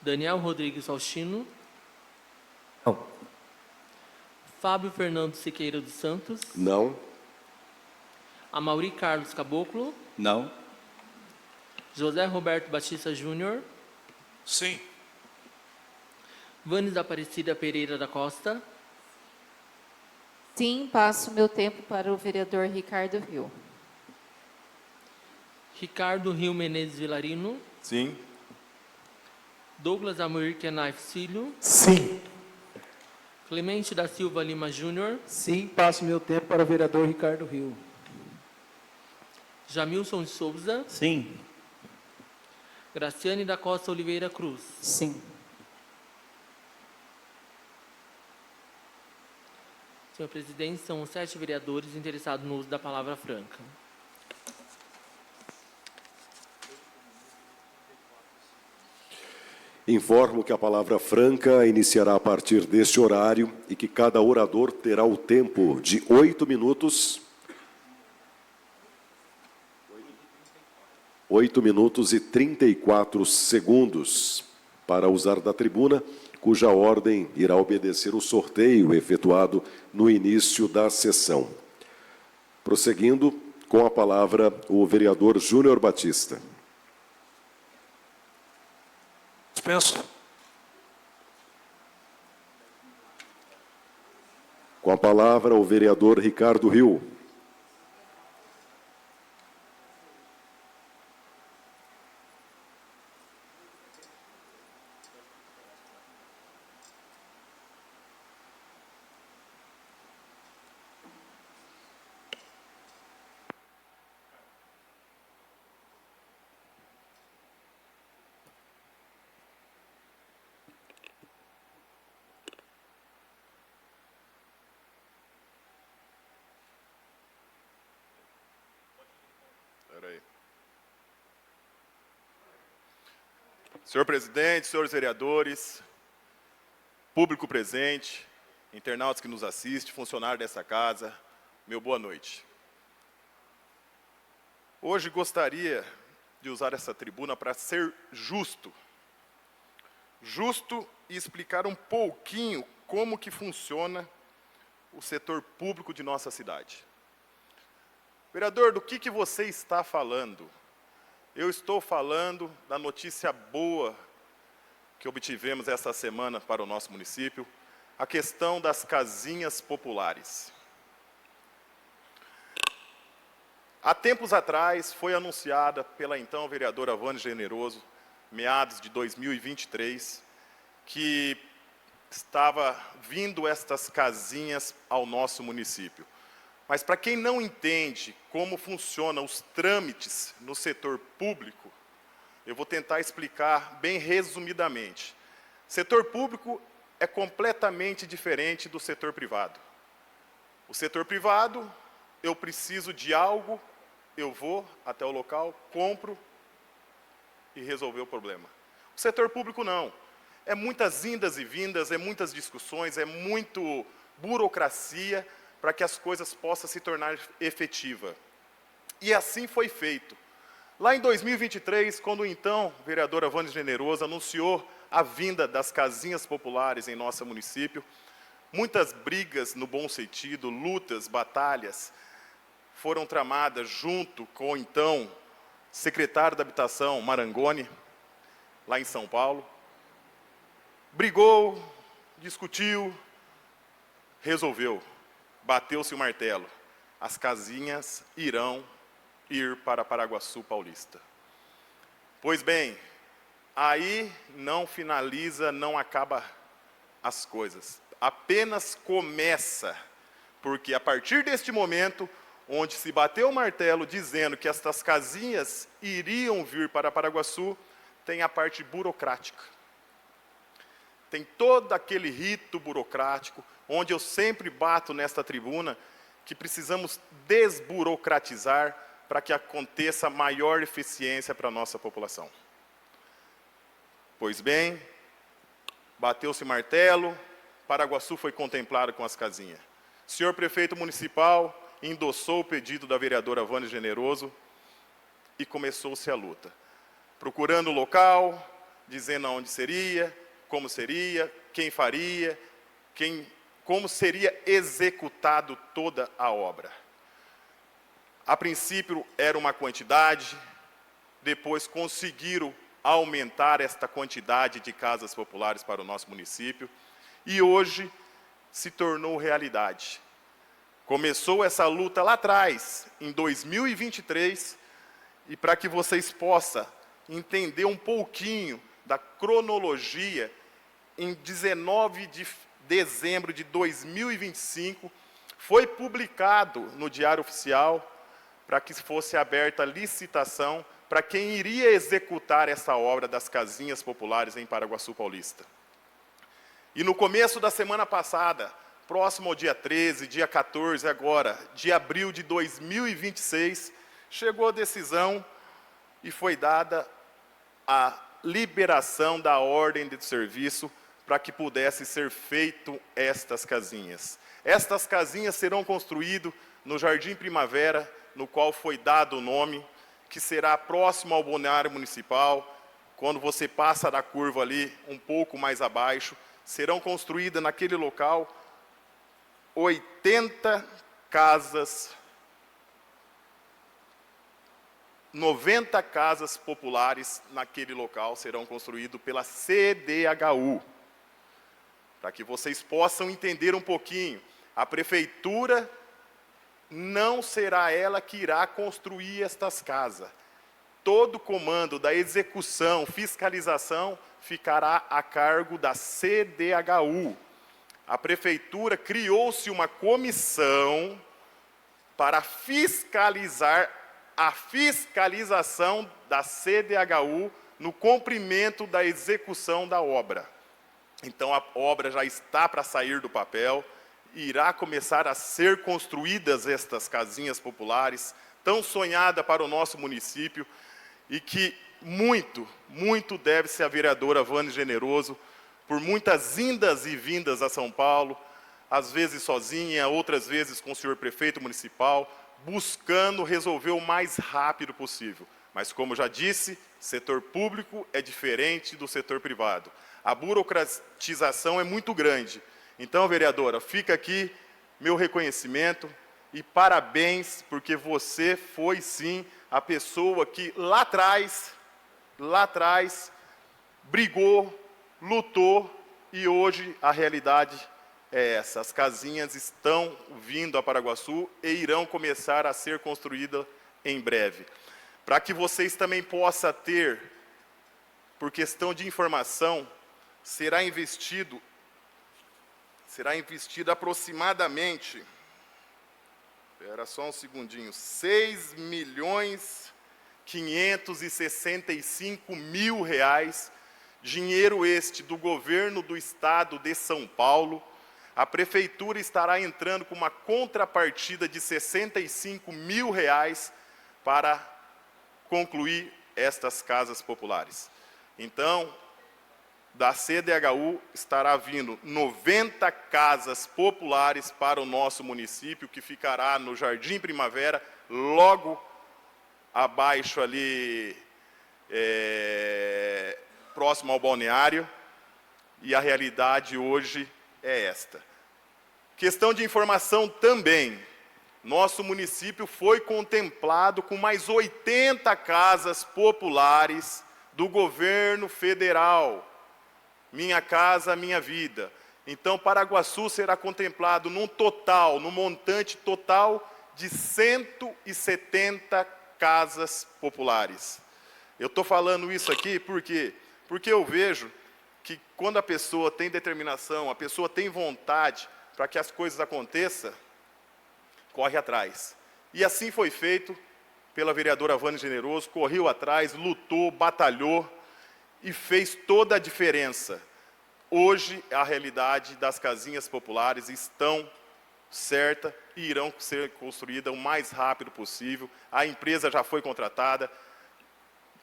Daniel Rodrigues Faustino. Não. Fábio Fernando Siqueira dos Santos. Não. Amaury Carlos Caboclo. Não. José Roberto Batista Júnior. Sim. Vanes Aparecida Pereira da Costa. Sim, passo meu tempo para o vereador Ricardo Rio. Ricardo Rio Menezes Vilarino. Sim. Douglas Amaury Kenai Filho. Sim. Clemente da Silva Lima Júnior. Sim, passo meu tempo para o vereador Ricardo Rio. Jamilson de Souza. Sim. Graciane da Costa Oliveira Cruz. Sim. Senhor presidente, são 7 vereadores interessados no uso da palavra franca. Informo que a palavra franca iniciará a partir deste horário e que cada orador terá o tempo de 8 minutos. 8 minutos e 34 segundos para usar da tribuna, cuja ordem irá obedecer o sorteio efetuado no início da sessão. Prosseguindo, com a palavra, o vereador Júnior Batista. Dispenso. Com a palavra, o vereador Ricardo Rio. Senhor presidente, senhores vereadores, público presente, internautas que nos assistem, funcionário dessa casa, meu boa noite. Hoje gostaria de usar essa tribuna para ser justo. Justo e explicar um pouquinho como que funciona o setor público de nossa cidade. Vereador, do que você está falando? Eu estou falando da notícia boa que obtivemos essa semana para o nosso município, a questão das casinhas populares. Há tempos atrás, foi anunciada pela então vereadora Vânia Generoso, meados de 2023, que estava vindo estas casinhas ao nosso município. Mas para quem não entende como funcionam os trâmites no setor público, eu vou tentar explicar bem resumidamente. Setor público é completamente diferente do setor privado. O setor privado, eu preciso de algo, eu vou até o local, compro e resolver o problema. O setor público não. É muitas indas e vindas, é muitas discussões, é muito burocracia para que as coisas possam se tornar efetiva. E assim foi feito. Lá em 2023, quando o então vereador Avanes Generoso anunciou a vinda das casinhas populares em nosso município, muitas brigas no bom sentido, lutas, batalhas, foram tramadas junto com o então secretário da Habitação, Marangoni, lá em São Paulo. Brigou, discutiu, resolveu, bateu-se o martelo. As casinhas irão ir para Paraguaçu Paulista. Pois bem, aí não finaliza, não acaba as coisas. Apenas começa, porque a partir deste momento, onde se bateu o martelo dizendo que estas casinhas iriam vir para Paraguaçu, tem a parte burocrática. Tem todo aquele rito burocrático, onde eu sempre bato nesta tribuna, que precisamos desburocratizar para que aconteça maior eficiência para a nossa população. Pois bem, bateu-se o martelo, Paraguaçu foi contemplado com as casinhas. O senhor prefeito municipal endossou o pedido da vereadora Avanes Generoso e começou-se a luta. Procurando o local, dizendo aonde seria, quem faria, como seria executado toda a obra. A princípio era uma quantidade, depois conseguiram aumentar esta quantidade de casas populares para o nosso município, e hoje se tornou realidade. Começou essa luta lá atrás, em 2023, e para que vocês possam entender um pouquinho da cronologia, em 19 de dezembro de 2025, foi publicado no Diário Oficial, para que fosse aberta a licitação para quem iria executar essa obra das casinhas populares em Paraguaçu Paulista. E no começo da semana passada, próximo ao dia 13, dia 14 agora, de abril de 2026, chegou a decisão e foi dada a liberação da ordem de serviço para que pudesse ser feito estas casinhas. Estas casinhas serão construídas no Jardim Primavera, no qual foi dado o nome, que será próximo ao balneário municipal. Quando você passa da curva ali, um pouco mais abaixo, serão construídas naquele local 80 casas, 90 casas populares naquele local serão construídas pela CDHU. Para que vocês possam entender um pouquinho, a prefeitura não será ela que irá construir estas casas. Todo o comando da execução, fiscalização, ficará a cargo da CDHU. A prefeitura criou-se uma comissão para fiscalizar a fiscalização da CDHU no cumprimento da execução da obra. Então, a obra já está para sair do papel, irá começar a ser construídas estas casinhas populares, tão sonhada para o nosso município, e que muito deve-se à vereadora Avanes Generoso, por muitas indas e vindas a São Paulo, às vezes sozinha, outras vezes com o senhor prefeito municipal, buscando resolver o mais rápido possível. Mas, como já disse, setor público é diferente do setor privado. A burocratização é muito grande. Então, vereadora, fica aqui meu reconhecimento e parabéns, porque você foi, sim, a pessoa que lá atrás, brigou, lutou, e hoje a realidade é essa. As casinhas estão vindo a Paraguaçu e irão começar a ser construídas em breve. Para que vocês também possam ter, por questão de informação, será investido aproximadamente, espera só um segundinho, 6.565.000 reais, dinheiro este do governo do estado de São Paulo. A prefeitura estará entrando com uma contrapartida de 65.000 reais para concluir estas casas populares. Então, da CDHU estará vindo 90 casas populares para o nosso município, que ficará no Jardim Primavera, logo abaixo ali, próximo ao balneário, e a realidade hoje é esta. Questão de informação também, nosso município foi contemplado com mais 80 casas populares do governo federal, Minha Casa Minha Vida. Então, Paraguaçu será contemplado num montante total de 170 casas populares. Eu estou falando isso aqui porque eu vejo que quando a pessoa tem determinação, a pessoa tem vontade para que as coisas aconteçam, corre atrás. E assim foi feito pela vereadora Vânia Generoso, correu atrás, lutou, batalhou e fez toda a diferença. Hoje, a realidade das casinhas populares estão certas e irão ser construídas o mais rápido possível. A empresa já foi contratada,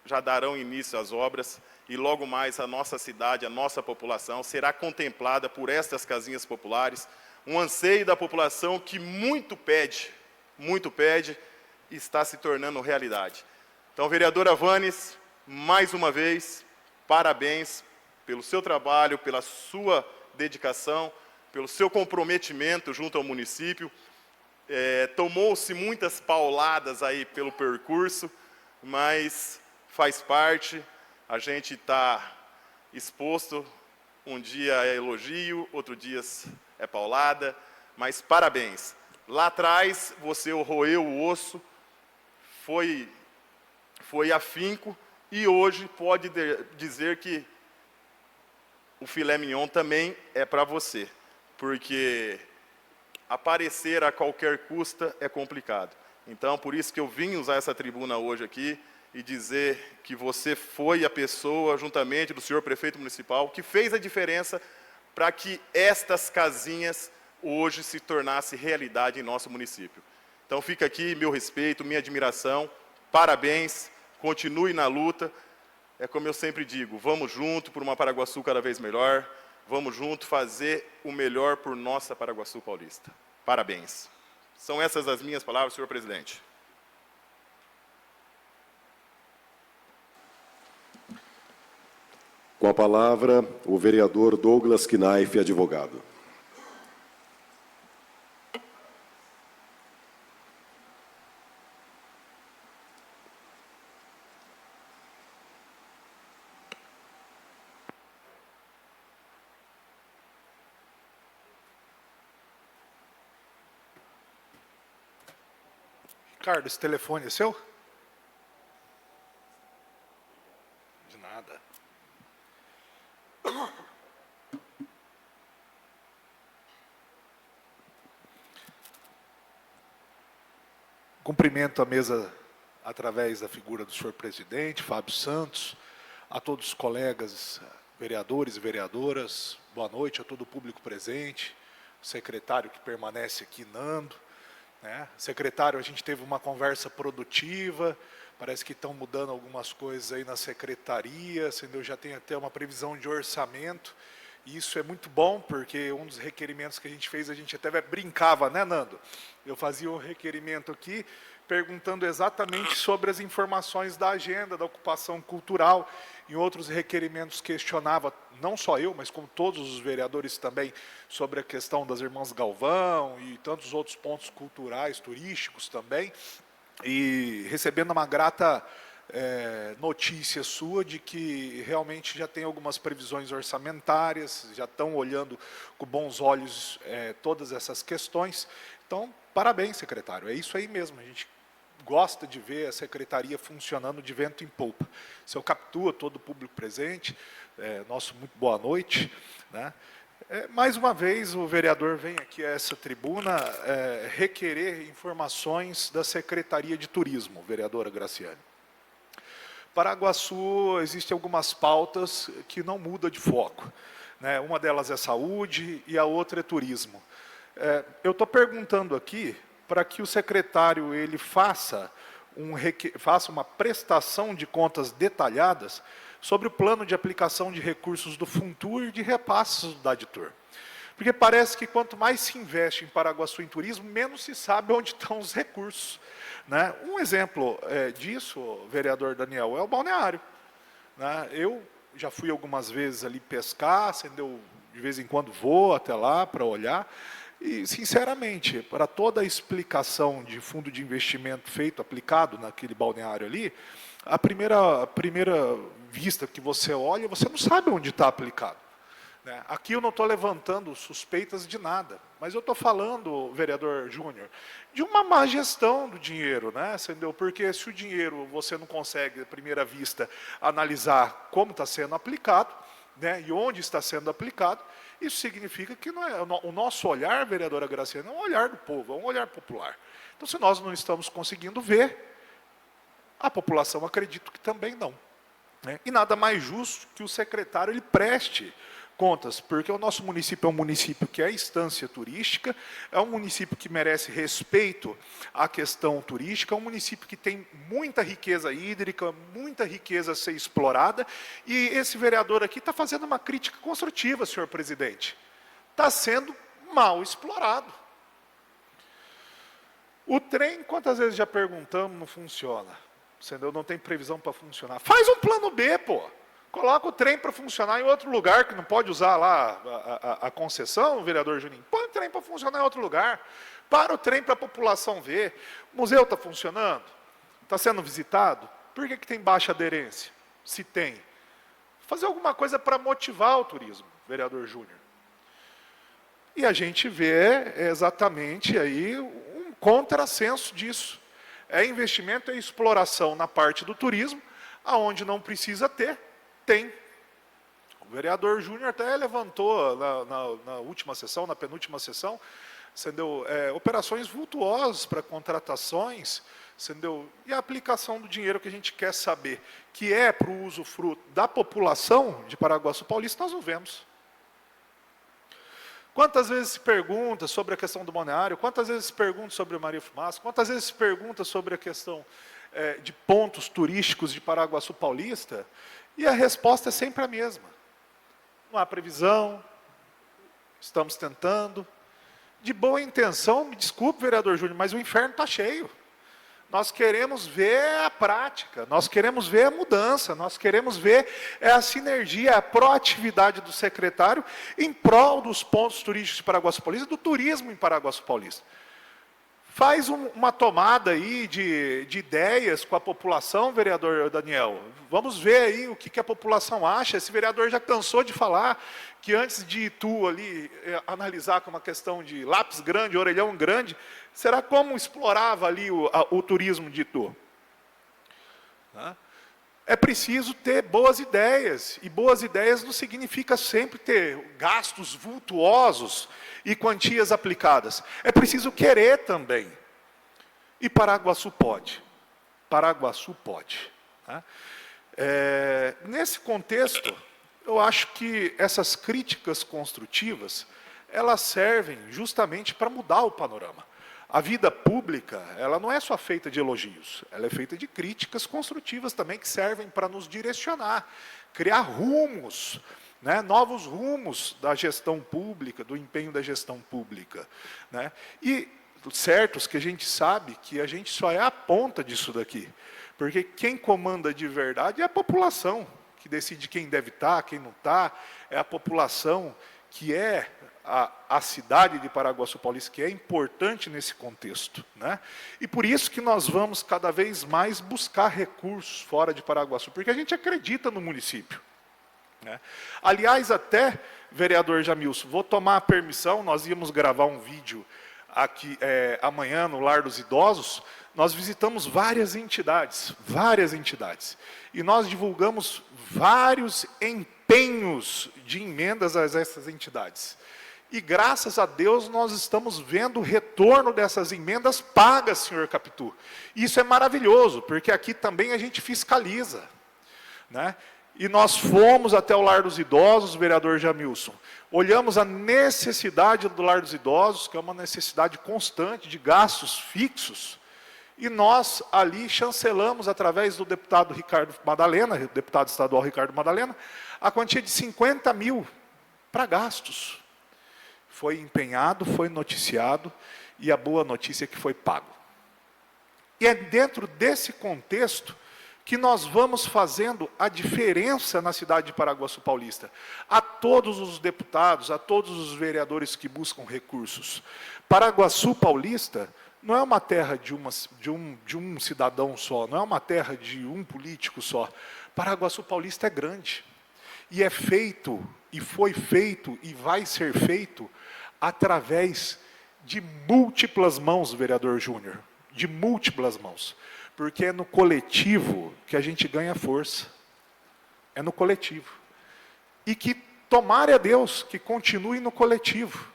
já darão início às obras e logo mais a nossa cidade, a nossa população será contemplada por estas casinhas populares, um anseio da população que muito pede, e está se tornando realidade. Então, vereadora Vanes, mais uma vez, parabéns pelo seu trabalho, pela sua dedicação, pelo seu comprometimento junto ao município. Tomou-se muitas pauladas aí pelo percurso, mas faz parte, a gente está exposto, um dia é elogio, outro dia é paulada, mas parabéns. Lá atrás, você roeu o osso, foi afinco, e hoje pode dizer que o filé mignon também é para você, porque aparecer a qualquer custo é complicado. Então, por isso que eu vim usar essa tribuna hoje aqui e dizer que você foi a pessoa, juntamente do senhor prefeito municipal, que fez a diferença para que estas casinhas hoje se tornassem realidade em nosso município. Então, fica aqui meu respeito, minha admiração, parabéns, continue na luta. É como eu sempre digo, vamos junto por uma Paraguaçu cada vez melhor, vamos junto fazer o melhor por nossa Paraguaçu paulista. Parabéns. São essas as minhas palavras, senhor presidente. Com a palavra, o vereador Douglas Knaif, advogado. Ricardo, esse telefone é seu? De nada. Cumprimento a mesa através da figura do senhor presidente, Fábio Santos, a todos os colegas vereadores e vereadoras, boa noite a todo o público presente, o secretário que permanece aqui, Nando. Secretário, a gente teve uma conversa produtiva, parece que estão mudando algumas coisas aí na secretaria, entendeu? Já tem até uma previsão de orçamento, e isso é muito bom, porque um dos requerimentos que a gente fez, a gente até brincava, né, Nando? Eu fazia um requerimento aqui, perguntando exatamente sobre as informações da agenda, da ocupação cultural. Em outros requerimentos questionava, não só eu, mas como todos os vereadores também, sobre a questão das Irmãs Galvão e tantos outros pontos culturais, turísticos também. E recebendo uma grata notícia sua de que realmente já tem algumas previsões orçamentárias, já estão olhando com bons olhos todas essas questões. Então, parabéns, secretário, é isso aí mesmo, a gente gosta de ver a secretaria funcionando de vento em polpa. Seu Capitua, todo o público presente, nosso muito boa noite. Né? Mais uma vez, o vereador vem aqui a essa tribuna requerer informações da Secretaria de Turismo, vereadora Graciane. Paraguaçu, existem algumas pautas que não mudam de foco. Né? Uma delas é saúde e a outra é turismo. Eu estou perguntando aqui para que o secretário ele faça uma prestação de contas detalhadas sobre o plano de aplicação de recursos do Funtur e de repasses do Daditur. Porque parece que quanto mais se investe em Paraguaçu em turismo, menos se sabe onde estão os recursos, né? Um exemplo disso, vereador Daniel, é o balneário, né? Eu já fui algumas vezes ali pescar, de vez em quando vou até lá para olhar, e, sinceramente, para toda a explicação de fundo de investimento feito, aplicado naquele balneário ali, a primeira vista que você olha, você não sabe onde está aplicado. Aqui eu não estou levantando suspeitas de nada, mas eu estou falando, vereador Júnior, de uma má gestão do dinheiro, né? Entendeu? Porque se o dinheiro você não consegue, à primeira vista, analisar como está sendo aplicado, né, e onde está sendo aplicado, isso significa que não é, o nosso olhar, vereadora Graciana, é um olhar do povo, é um olhar popular. Então, se nós não estamos conseguindo ver, a população acredito que também não, né? E nada mais justo que o secretário ele preste contas, porque o nosso município é um município que é instância turística, é um município que merece respeito à questão turística, é um município que tem muita riqueza hídrica, muita riqueza a ser explorada, e esse vereador aqui está fazendo uma crítica construtiva, senhor presidente. Está sendo mal explorado. O trem, quantas vezes já perguntamos, não funciona. Entendeu? Não tem previsão para funcionar. Faz um plano B, pô. Coloca o trem para funcionar em outro lugar, que não pode usar lá a concessão, vereador Juninho. Põe o trem para funcionar em outro lugar. Para o trem para a população ver. O museu está funcionando? Está sendo visitado? Por que tem baixa aderência? Se tem. Fazer alguma coisa para motivar o turismo, vereador Júnior. E a gente vê exatamente aí um contrassenso disso. É investimento e exploração na parte do turismo, aonde não precisa ter, tem. O vereador Júnior até levantou na última sessão, na penúltima sessão, entendeu? Operações vultuosas para contratações, entendeu? E a aplicação do dinheiro que a gente quer saber, que é para o usufruto da população de Paraguaçu Paulista, nós não vemos. Quantas vezes se pergunta sobre a questão do balneário, quantas vezes se pergunta sobre o Maria Fumaça, quantas vezes se pergunta sobre a questão de pontos turísticos de Paraguaçu Paulista, e a resposta é sempre a mesma. Não há previsão, estamos tentando. De boa intenção, me desculpe, vereador Júnior, mas o inferno está cheio. Nós queremos ver a prática, nós queremos ver a mudança, nós queremos ver a sinergia, a proatividade do secretário em prol dos pontos turísticos de Paraguaçu Paulista, do turismo em Paraguaçu Paulista. Faz uma tomada aí de ideias com a população, vereador Daniel. Vamos ver aí o que a população acha. Esse vereador já cansou de falar que antes de Itu ali analisar como uma questão de lápis grande, orelhão grande, será como explorava ali o turismo de Itu? É preciso ter boas ideias, e boas ideias não significa sempre ter gastos vultuosos e quantias aplicadas. É preciso querer também. E Paraguaçu pode. Paraguaçu pode. Nesse contexto, eu acho que essas críticas construtivas, elas servem justamente para mudar o panorama. A vida pública, ela não é só feita de elogios, ela é feita de críticas construtivas também, que servem para nos direcionar, criar rumos, né, novos rumos da gestão pública, do empenho da gestão pública, né? E certos que a gente sabe que a gente só é a ponta disso daqui, porque quem comanda de verdade é a população, que decide quem deve estar, quem não está, é a população que é a cidade de Paraguaçu Paulista, que é importante nesse contexto, né? E por isso que nós vamos cada vez mais buscar recursos fora de Paraguaçu, porque a gente acredita no município, né? Aliás, até, vereador Jamilson, vou tomar a permissão, nós íamos gravar um vídeo aqui amanhã no Lar dos Idosos, nós visitamos várias entidades, e nós divulgamos vários empenhos de emendas a essas entidades. E graças a Deus nós estamos vendo o retorno dessas emendas pagas, senhor Capitu. Isso é maravilhoso, porque aqui também a gente fiscaliza, né? E nós fomos até o Lar dos Idosos, vereador Jamilson. Olhamos a necessidade do Lar dos Idosos, que é uma necessidade constante de gastos fixos. E nós ali chancelamos, através do deputado Ricardo Madalena, deputado estadual Ricardo Madalena, a quantia de 50 mil para gastos. Foi empenhado, foi noticiado, e a boa notícia é que foi pago. E é dentro desse contexto que nós vamos fazendo a diferença na cidade de Paraguaçu Paulista. A todos os deputados, a todos os vereadores que buscam recursos. Paraguaçu Paulista não é uma terra de um cidadão só, não é uma terra de um político só. Paraguaçu Paulista é grande. E é feito, e foi feito, e vai ser feito através de múltiplas mãos, vereador Júnior. De múltiplas mãos. Porque é no coletivo que a gente ganha força. É no coletivo. E que tomara a Deus que continue no coletivo.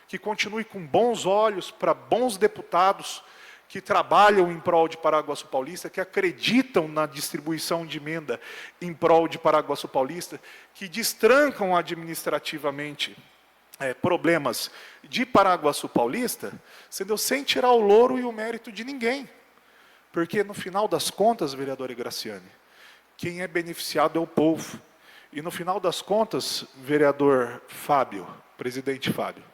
Que continue com bons olhos para bons deputados que trabalham em prol de Paraguaçu Paulista, que acreditam na distribuição de emenda em prol de Paraguaçu Paulista, que destrancam administrativamente problemas de Paraguaçu Paulista, entendeu? Sem tirar o louro e o mérito de ninguém. Porque, no final das contas, vereadora Graciane, quem é beneficiado é o povo. E, no final das contas, vereador Fábio, presidente Fábio,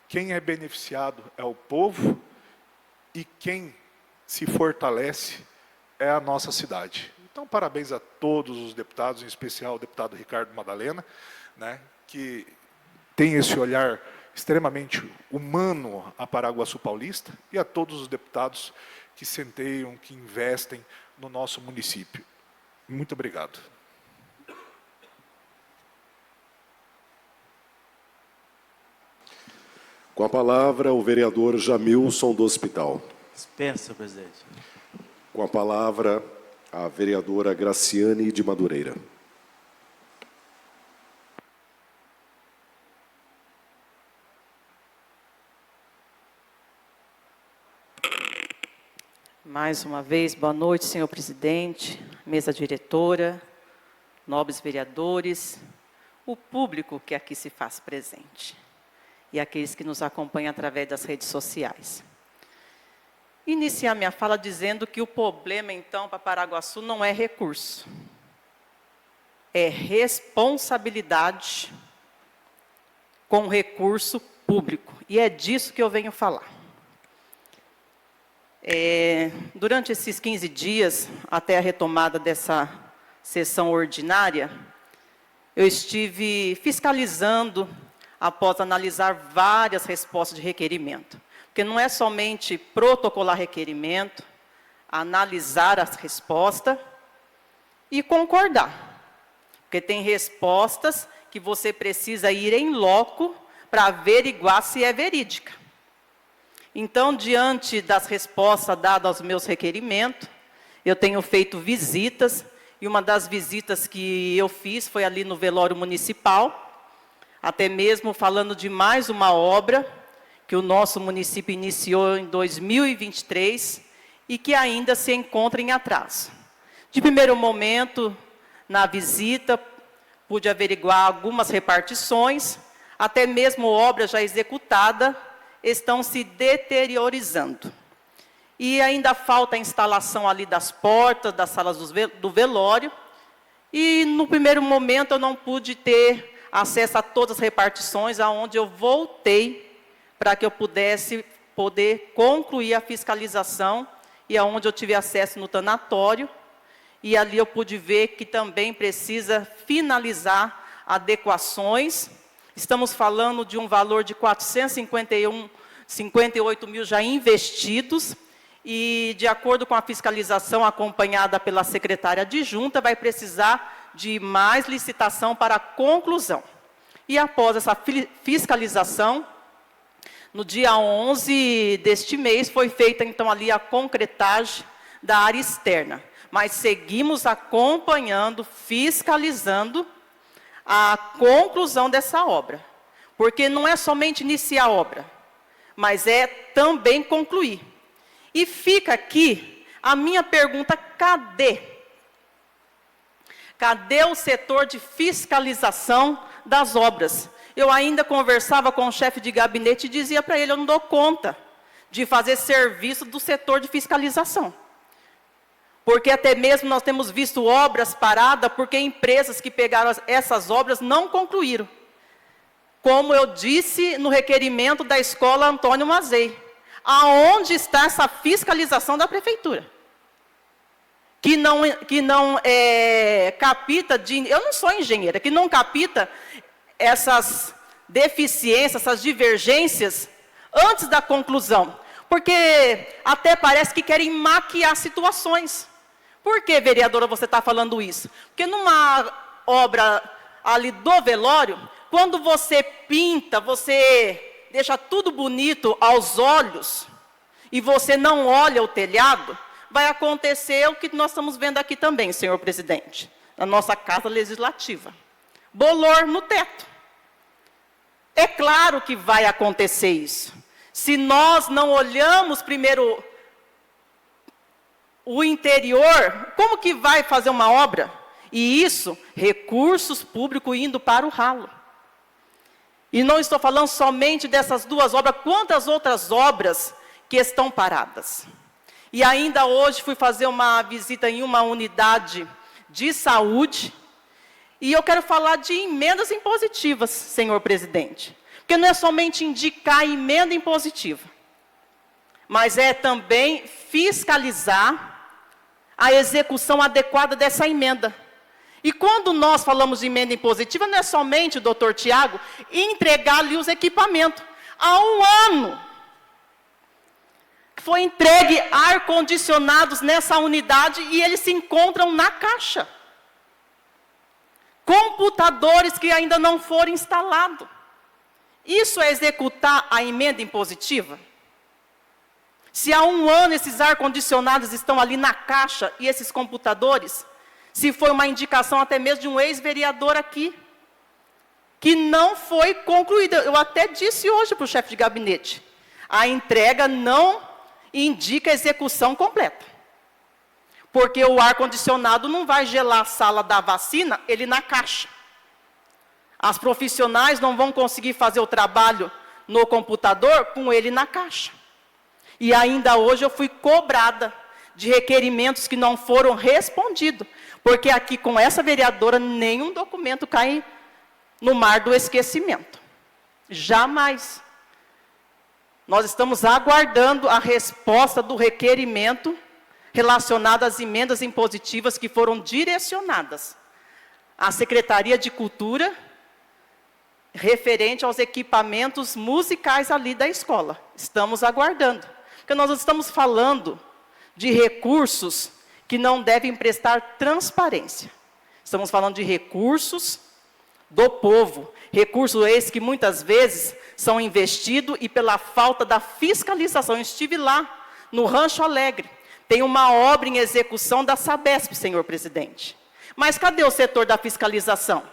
quem é beneficiado é o povo e quem se fortalece é a nossa cidade. Então, parabéns a todos os deputados, em especial o deputado Ricardo Madalena, né, que tem esse olhar extremamente humano a Paraguaçu Paulista, e a todos os deputados que centeiam, que investem no nosso município. Muito obrigado. Com a palavra, o vereador Jamilson do Hospital. Dispensa, senhor presidente. Com a palavra, a vereadora Graciane de Madureira. Mais uma vez, boa noite, senhor presidente, mesa diretora, nobres vereadores, o público que aqui se faz presente e aqueles que nos acompanham através das redes sociais. Iniciar minha fala dizendo que o problema, então, para Paraguaçu não é recurso, é responsabilidade com recurso público, e é disso que eu venho falar. Durante esses 15 dias, até a retomada dessa sessão ordinária, eu estive fiscalizando, após analisar várias respostas de requerimento. Porque não é somente protocolar requerimento, analisar as respostas e concordar. Porque tem respostas que você precisa ir em loco para averiguar se é verídica. Então, diante das respostas dadas aos meus requerimentos, eu tenho feito visitas, e uma das visitas que eu fiz foi ali no velório municipal, até mesmo falando de mais uma obra que o nosso município iniciou em 2023 e que ainda se encontra em atraso. De primeiro momento, na visita, pude averiguar algumas repartições, até mesmo obra já executada, estão se deteriorizando. E ainda falta a instalação ali das portas, das salas do velório, e no primeiro momento eu não pude ter acesso a todas as repartições, aonde eu voltei para que eu pudesse poder concluir a fiscalização, e aonde eu tive acesso no tanatório, e ali eu pude ver que também precisa finalizar adequações. Estamos falando de um valor de 458 mil já investidos, e de acordo com a fiscalização acompanhada pela secretária adjunta, vai precisar de mais licitação para a conclusão. E após essa fiscalização, no dia 11 deste mês, foi feita então ali a concretagem da área externa. Mas seguimos acompanhando, fiscalizando a conclusão dessa obra. Porque não é somente iniciar a obra, mas é também concluir. E fica aqui a minha pergunta: cadê? Cadê o setor de fiscalização das obras? Eu ainda conversava com o chefe de gabinete e dizia para ele: eu não dou conta de fazer serviço do setor de fiscalização. Porque até mesmo nós temos visto obras paradas porque empresas que pegaram essas obras não concluíram. Como eu disse no requerimento da escola Antônio Mazei, aonde está essa fiscalização da prefeitura? Que não capita, eu não sou engenheira, que não capita essas deficiências, essas divergências antes da conclusão. Porque até parece que querem maquiar situações. Por que, vereadora, você está falando isso? Porque numa obra ali do velório, quando você pinta, você deixa tudo bonito aos olhos, e você não olha o telhado, vai acontecer o que nós estamos vendo aqui também, senhor presidente, na nossa Casa Legislativa. Bolor no teto. É claro que vai acontecer isso. Se nós não olhamos primeiro o interior, como que vai fazer uma obra? E isso, recursos públicos indo para o ralo. E não estou falando somente dessas duas obras, quantas outras obras que estão paradas. E ainda hoje fui fazer uma visita em uma unidade de saúde, e eu quero falar de emendas impositivas, senhor presidente. Porque não é somente indicar a emenda impositiva, mas é também fiscalizar a execução adequada dessa emenda. E quando nós falamos de emenda impositiva, não é somente, doutor Tiago, entregar-lhe os equipamentos. Há um ano foi entregue ar-condicionados nessa unidade e eles se encontram na caixa. Computadores que ainda não foram instalados. Isso é executar a emenda impositiva? Se há um ano esses ar-condicionados estão ali na caixa e esses computadores, se foi uma indicação até mesmo de um ex-vereador aqui, que não foi concluída. Eu até disse hoje para o chefe de gabinete, a entrega não indica a execução completa. Porque o ar-condicionado não vai gelar a sala da vacina, ele na caixa. As profissionais não vão conseguir fazer o trabalho no computador com ele na caixa. E ainda hoje eu fui cobrada de requerimentos que não foram respondidos. Porque aqui com essa vereadora nenhum documento cai no mar do esquecimento. Jamais. Nós estamos aguardando a resposta do requerimento relacionado às emendas impositivas que foram direcionadas à Secretaria de Cultura, referente aos equipamentos musicais ali da escola. Estamos aguardando. Porque nós estamos falando de recursos que não devem prestar transparência. Estamos falando de recursos do povo. Recursos esses que muitas vezes são investidos e pela falta da fiscalização. Eu estive lá, no Rancho Alegre. Tem uma obra em execução da Sabesp, senhor presidente. Mas cadê o setor da fiscalização?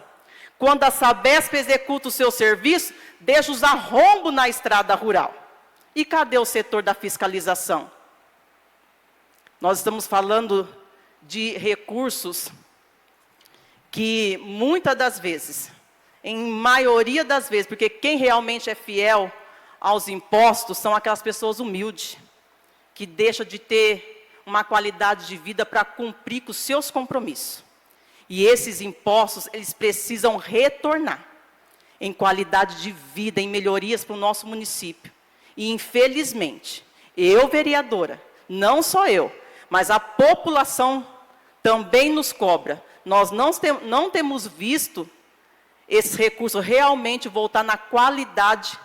Quando a Sabesp executa o seu serviço, deixa os arrombos na estrada rural. E cadê o setor da fiscalização? Nós estamos falando de recursos que muitas das vezes, em maioria das vezes, porque quem realmente é fiel aos impostos são aquelas pessoas humildes, que deixam de ter uma qualidade de vida para cumprir com os seus compromissos. E esses impostos, eles precisam retornar em qualidade de vida, em melhorias para o nosso município. E, infelizmente, eu, vereadora, não só eu, mas a população também nos cobra. Nós não temos visto esse recurso realmente voltar na qualidade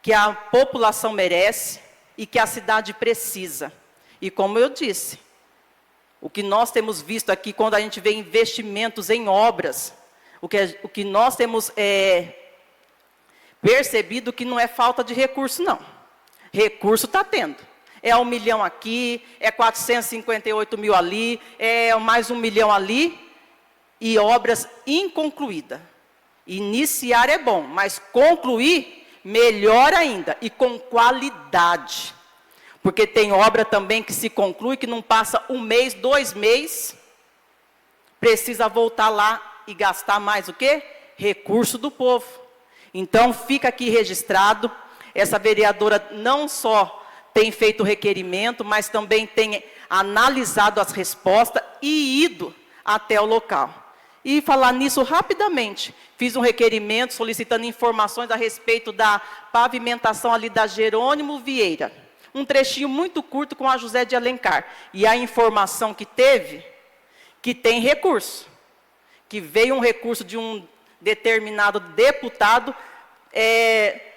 que a população merece e que a cidade precisa. E como eu disse, o que nós temos visto aqui, quando a gente vê investimentos em obras, o que nós temos percebido que não é falta de recurso, não. Recurso está tendo. É 1 milhão aqui, é 458 mil ali, é mais 1 milhão ali, e obras inconcluídas. Iniciar é bom, mas concluir, melhor ainda, e com qualidade. Porque tem obra também que se conclui, que não passa 1 mês, 2 meses, precisa voltar lá e gastar mais o quê? Recurso do povo. Então, fica aqui registrado, essa vereadora não só tem feito requerimento, mas também tem analisado as respostas e ido até o local. E falar nisso rapidamente, fiz um requerimento solicitando informações a respeito da pavimentação ali da Jerônimo Vieira. Um trechinho muito curto com a José de Alencar. E a informação que teve, que tem recurso. Que veio um recurso de um determinado deputado,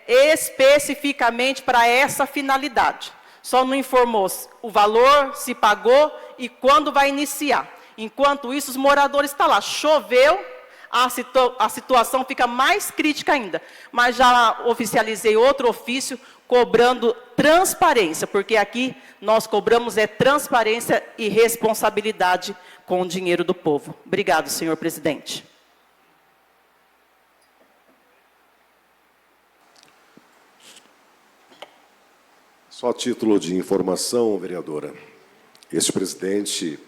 especificamente para essa finalidade. Só não informou o valor, se pagou e quando vai iniciar. Enquanto isso, os moradores estão lá. Choveu, a situação fica mais crítica ainda. Mas já oficializei outro ofício cobrando transparência, porque aqui nós cobramos transparência e responsabilidade com o dinheiro do povo. Obrigado, senhor presidente. Só a título de informação, vereadora, este presidente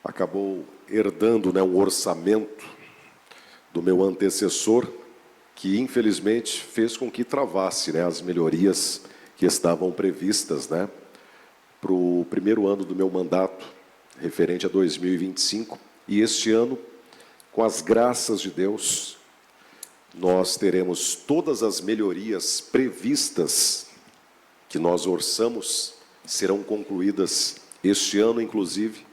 acabou herdando, né, um orçamento do meu antecessor, que infelizmente fez com que travasse, né, as melhorias que estavam previstas, né, para o primeiro ano do meu mandato, referente a 2025. E este ano, com as graças de Deus, nós teremos todas as melhorias previstas que nós orçamos, serão concluídas este ano, inclusive.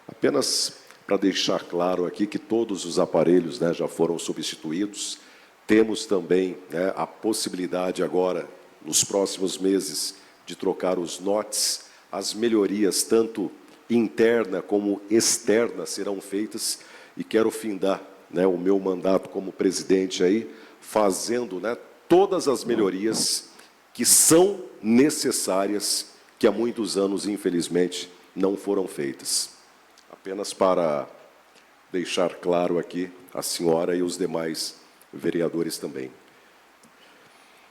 Apenas para deixar claro aqui que todos os aparelhos, né, já foram substituídos. Temos também, né, a possibilidade agora, nos próximos meses, de trocar os NOTs. As melhorias, tanto interna como externa, serão feitas. E quero findar, né, o meu mandato como presidente aí, fazendo, né, todas as melhorias que são necessárias, que há muitos anos, infelizmente, não foram feitas. Apenas para deixar claro aqui a senhora e os demais vereadores também.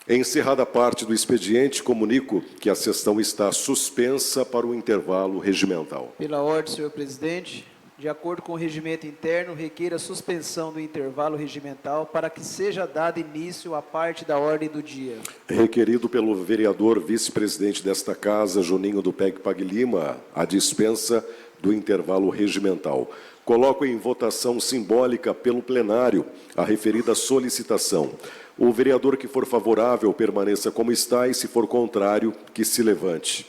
Encerrada a parte do expediente, comunico que a sessão está suspensa para o intervalo regimental. Pela ordem, senhor presidente, de acordo com o regimento interno, requeiro a suspensão do intervalo regimental para que seja dado início à parte da ordem do dia. Requerido pelo vereador vice-presidente desta casa, Juninho do PEG Pag Lima, a dispensa do intervalo regimental. Coloco em votação simbólica pelo plenário a referida solicitação. O vereador que for favorável permaneça como está e, se for contrário, que se levante.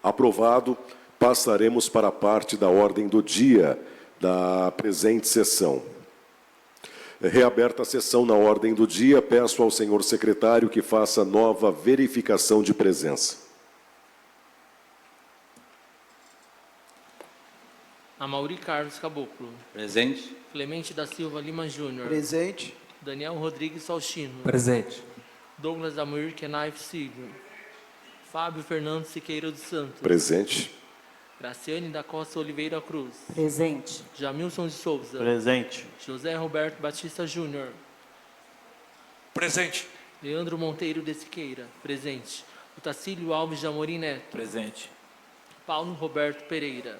Aprovado. Passaremos para a parte da ordem do dia da presente sessão. Reaberta a sessão na ordem do dia, peço ao senhor secretário que faça nova verificação de presença. Amaury Carlos Caboclo. Presente. Clemente da Silva Lima Júnior. Presente. Daniel Rodrigues Faustino. Presente. Douglas Amir Kenaif Filho. Fábio Fernando Siqueira dos Santos. Presente. Graciane da Costa Oliveira Cruz. Presente. Jamilson de Souza. Presente. José Roberto Batista Júnior. Presente. Leandro Monteiro de Siqueira. Presente. Otacílio Alves de Amorim Neto. Presente. Paulo Roberto Pereira.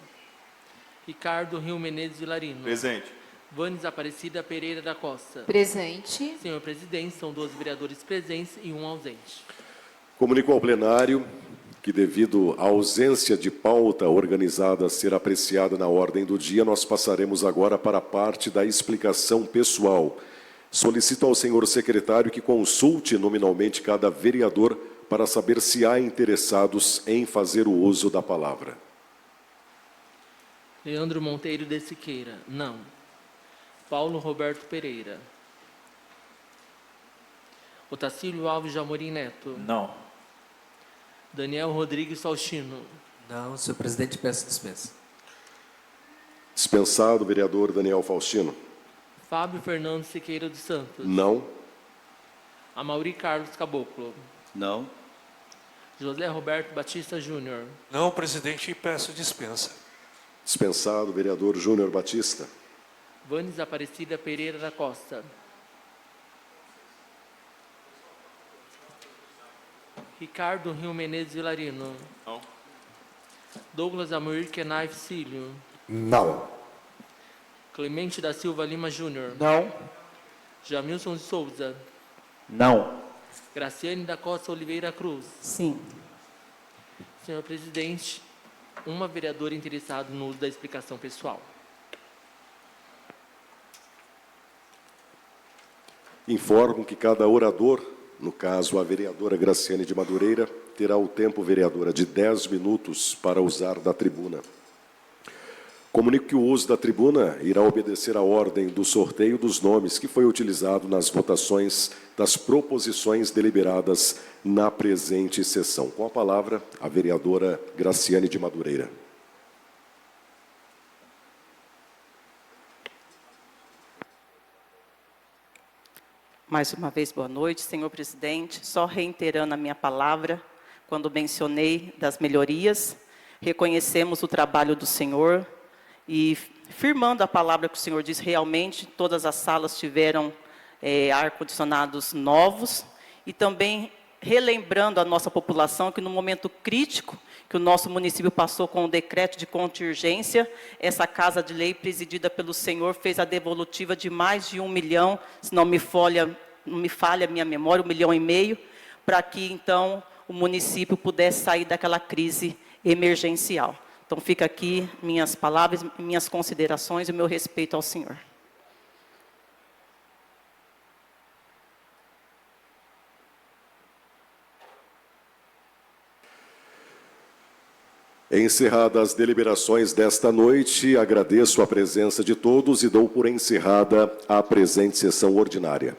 Ricardo Rio Menezes Vilarino. Presente. Vanes Aparecida Pereira da Costa. Presente. Senhor presidente, são 12 vereadores presentes e um ausente. Comunico ao plenário que, devido à ausência de pauta organizada a ser apreciada na ordem do dia, nós passaremos agora para a parte da explicação pessoal. Solicito ao senhor secretário que consulte nominalmente cada vereador para saber se há interessados em fazer o uso da palavra. Leandro Monteiro de Siqueira. Não. Paulo Roberto Pereira. Otacílio Alves de Amorim Neto. Não. Daniel Rodrigues Faustino. Não, senhor presidente, peço dispensa. Dispensado, vereador Daniel Faustino. Fábio Fernando Siqueira dos Santos. Não. Amaury Carlos Caboclo. Não. José Roberto Batista Júnior. Não, presidente, e peço dispensa. Dispensado, vereador Júnior Batista. Vanes Aparecida Pereira da Costa. Ricardo Rio Menezes Vilarino. Não. Douglas Amir Kenaif Filho. Não. Clemente da Silva Lima Júnior. Não. Jamilson de Souza. Não. Graciane da Costa Oliveira Cruz. Sim. Senhor presidente, uma vereadora interessada no uso da explicação pessoal. Informo que cada orador, no caso a vereadora Graciane de Madureira, terá o tempo, vereadora, de 10 minutos para usar da tribuna. Comunico que o uso da tribuna irá obedecer à ordem do sorteio dos nomes que foi utilizado nas votações das proposições deliberadas na presente sessão. Com a palavra, a vereadora Graciane de Madureira. Mais uma vez, boa noite, senhor presidente. Só reiterando a minha palavra, quando mencionei das melhorias, reconhecemos o trabalho do senhor e, firmando a palavra que o senhor diz, realmente todas as salas tiveram ar-condicionados novos e também relembrando a nossa população que no momento crítico que o nosso município passou com o decreto de contingência, essa Casa de Lei presidida pelo senhor fez a devolutiva de mais de 1 milhão, se não me falha a minha memória, 1,5 milhão, para que então o município pudesse sair daquela crise emergencial. Então fica aqui minhas palavras, minhas considerações e o meu respeito ao senhor. Encerradas as deliberações desta noite, agradeço a presença de todos e dou por encerrada a presente sessão ordinária.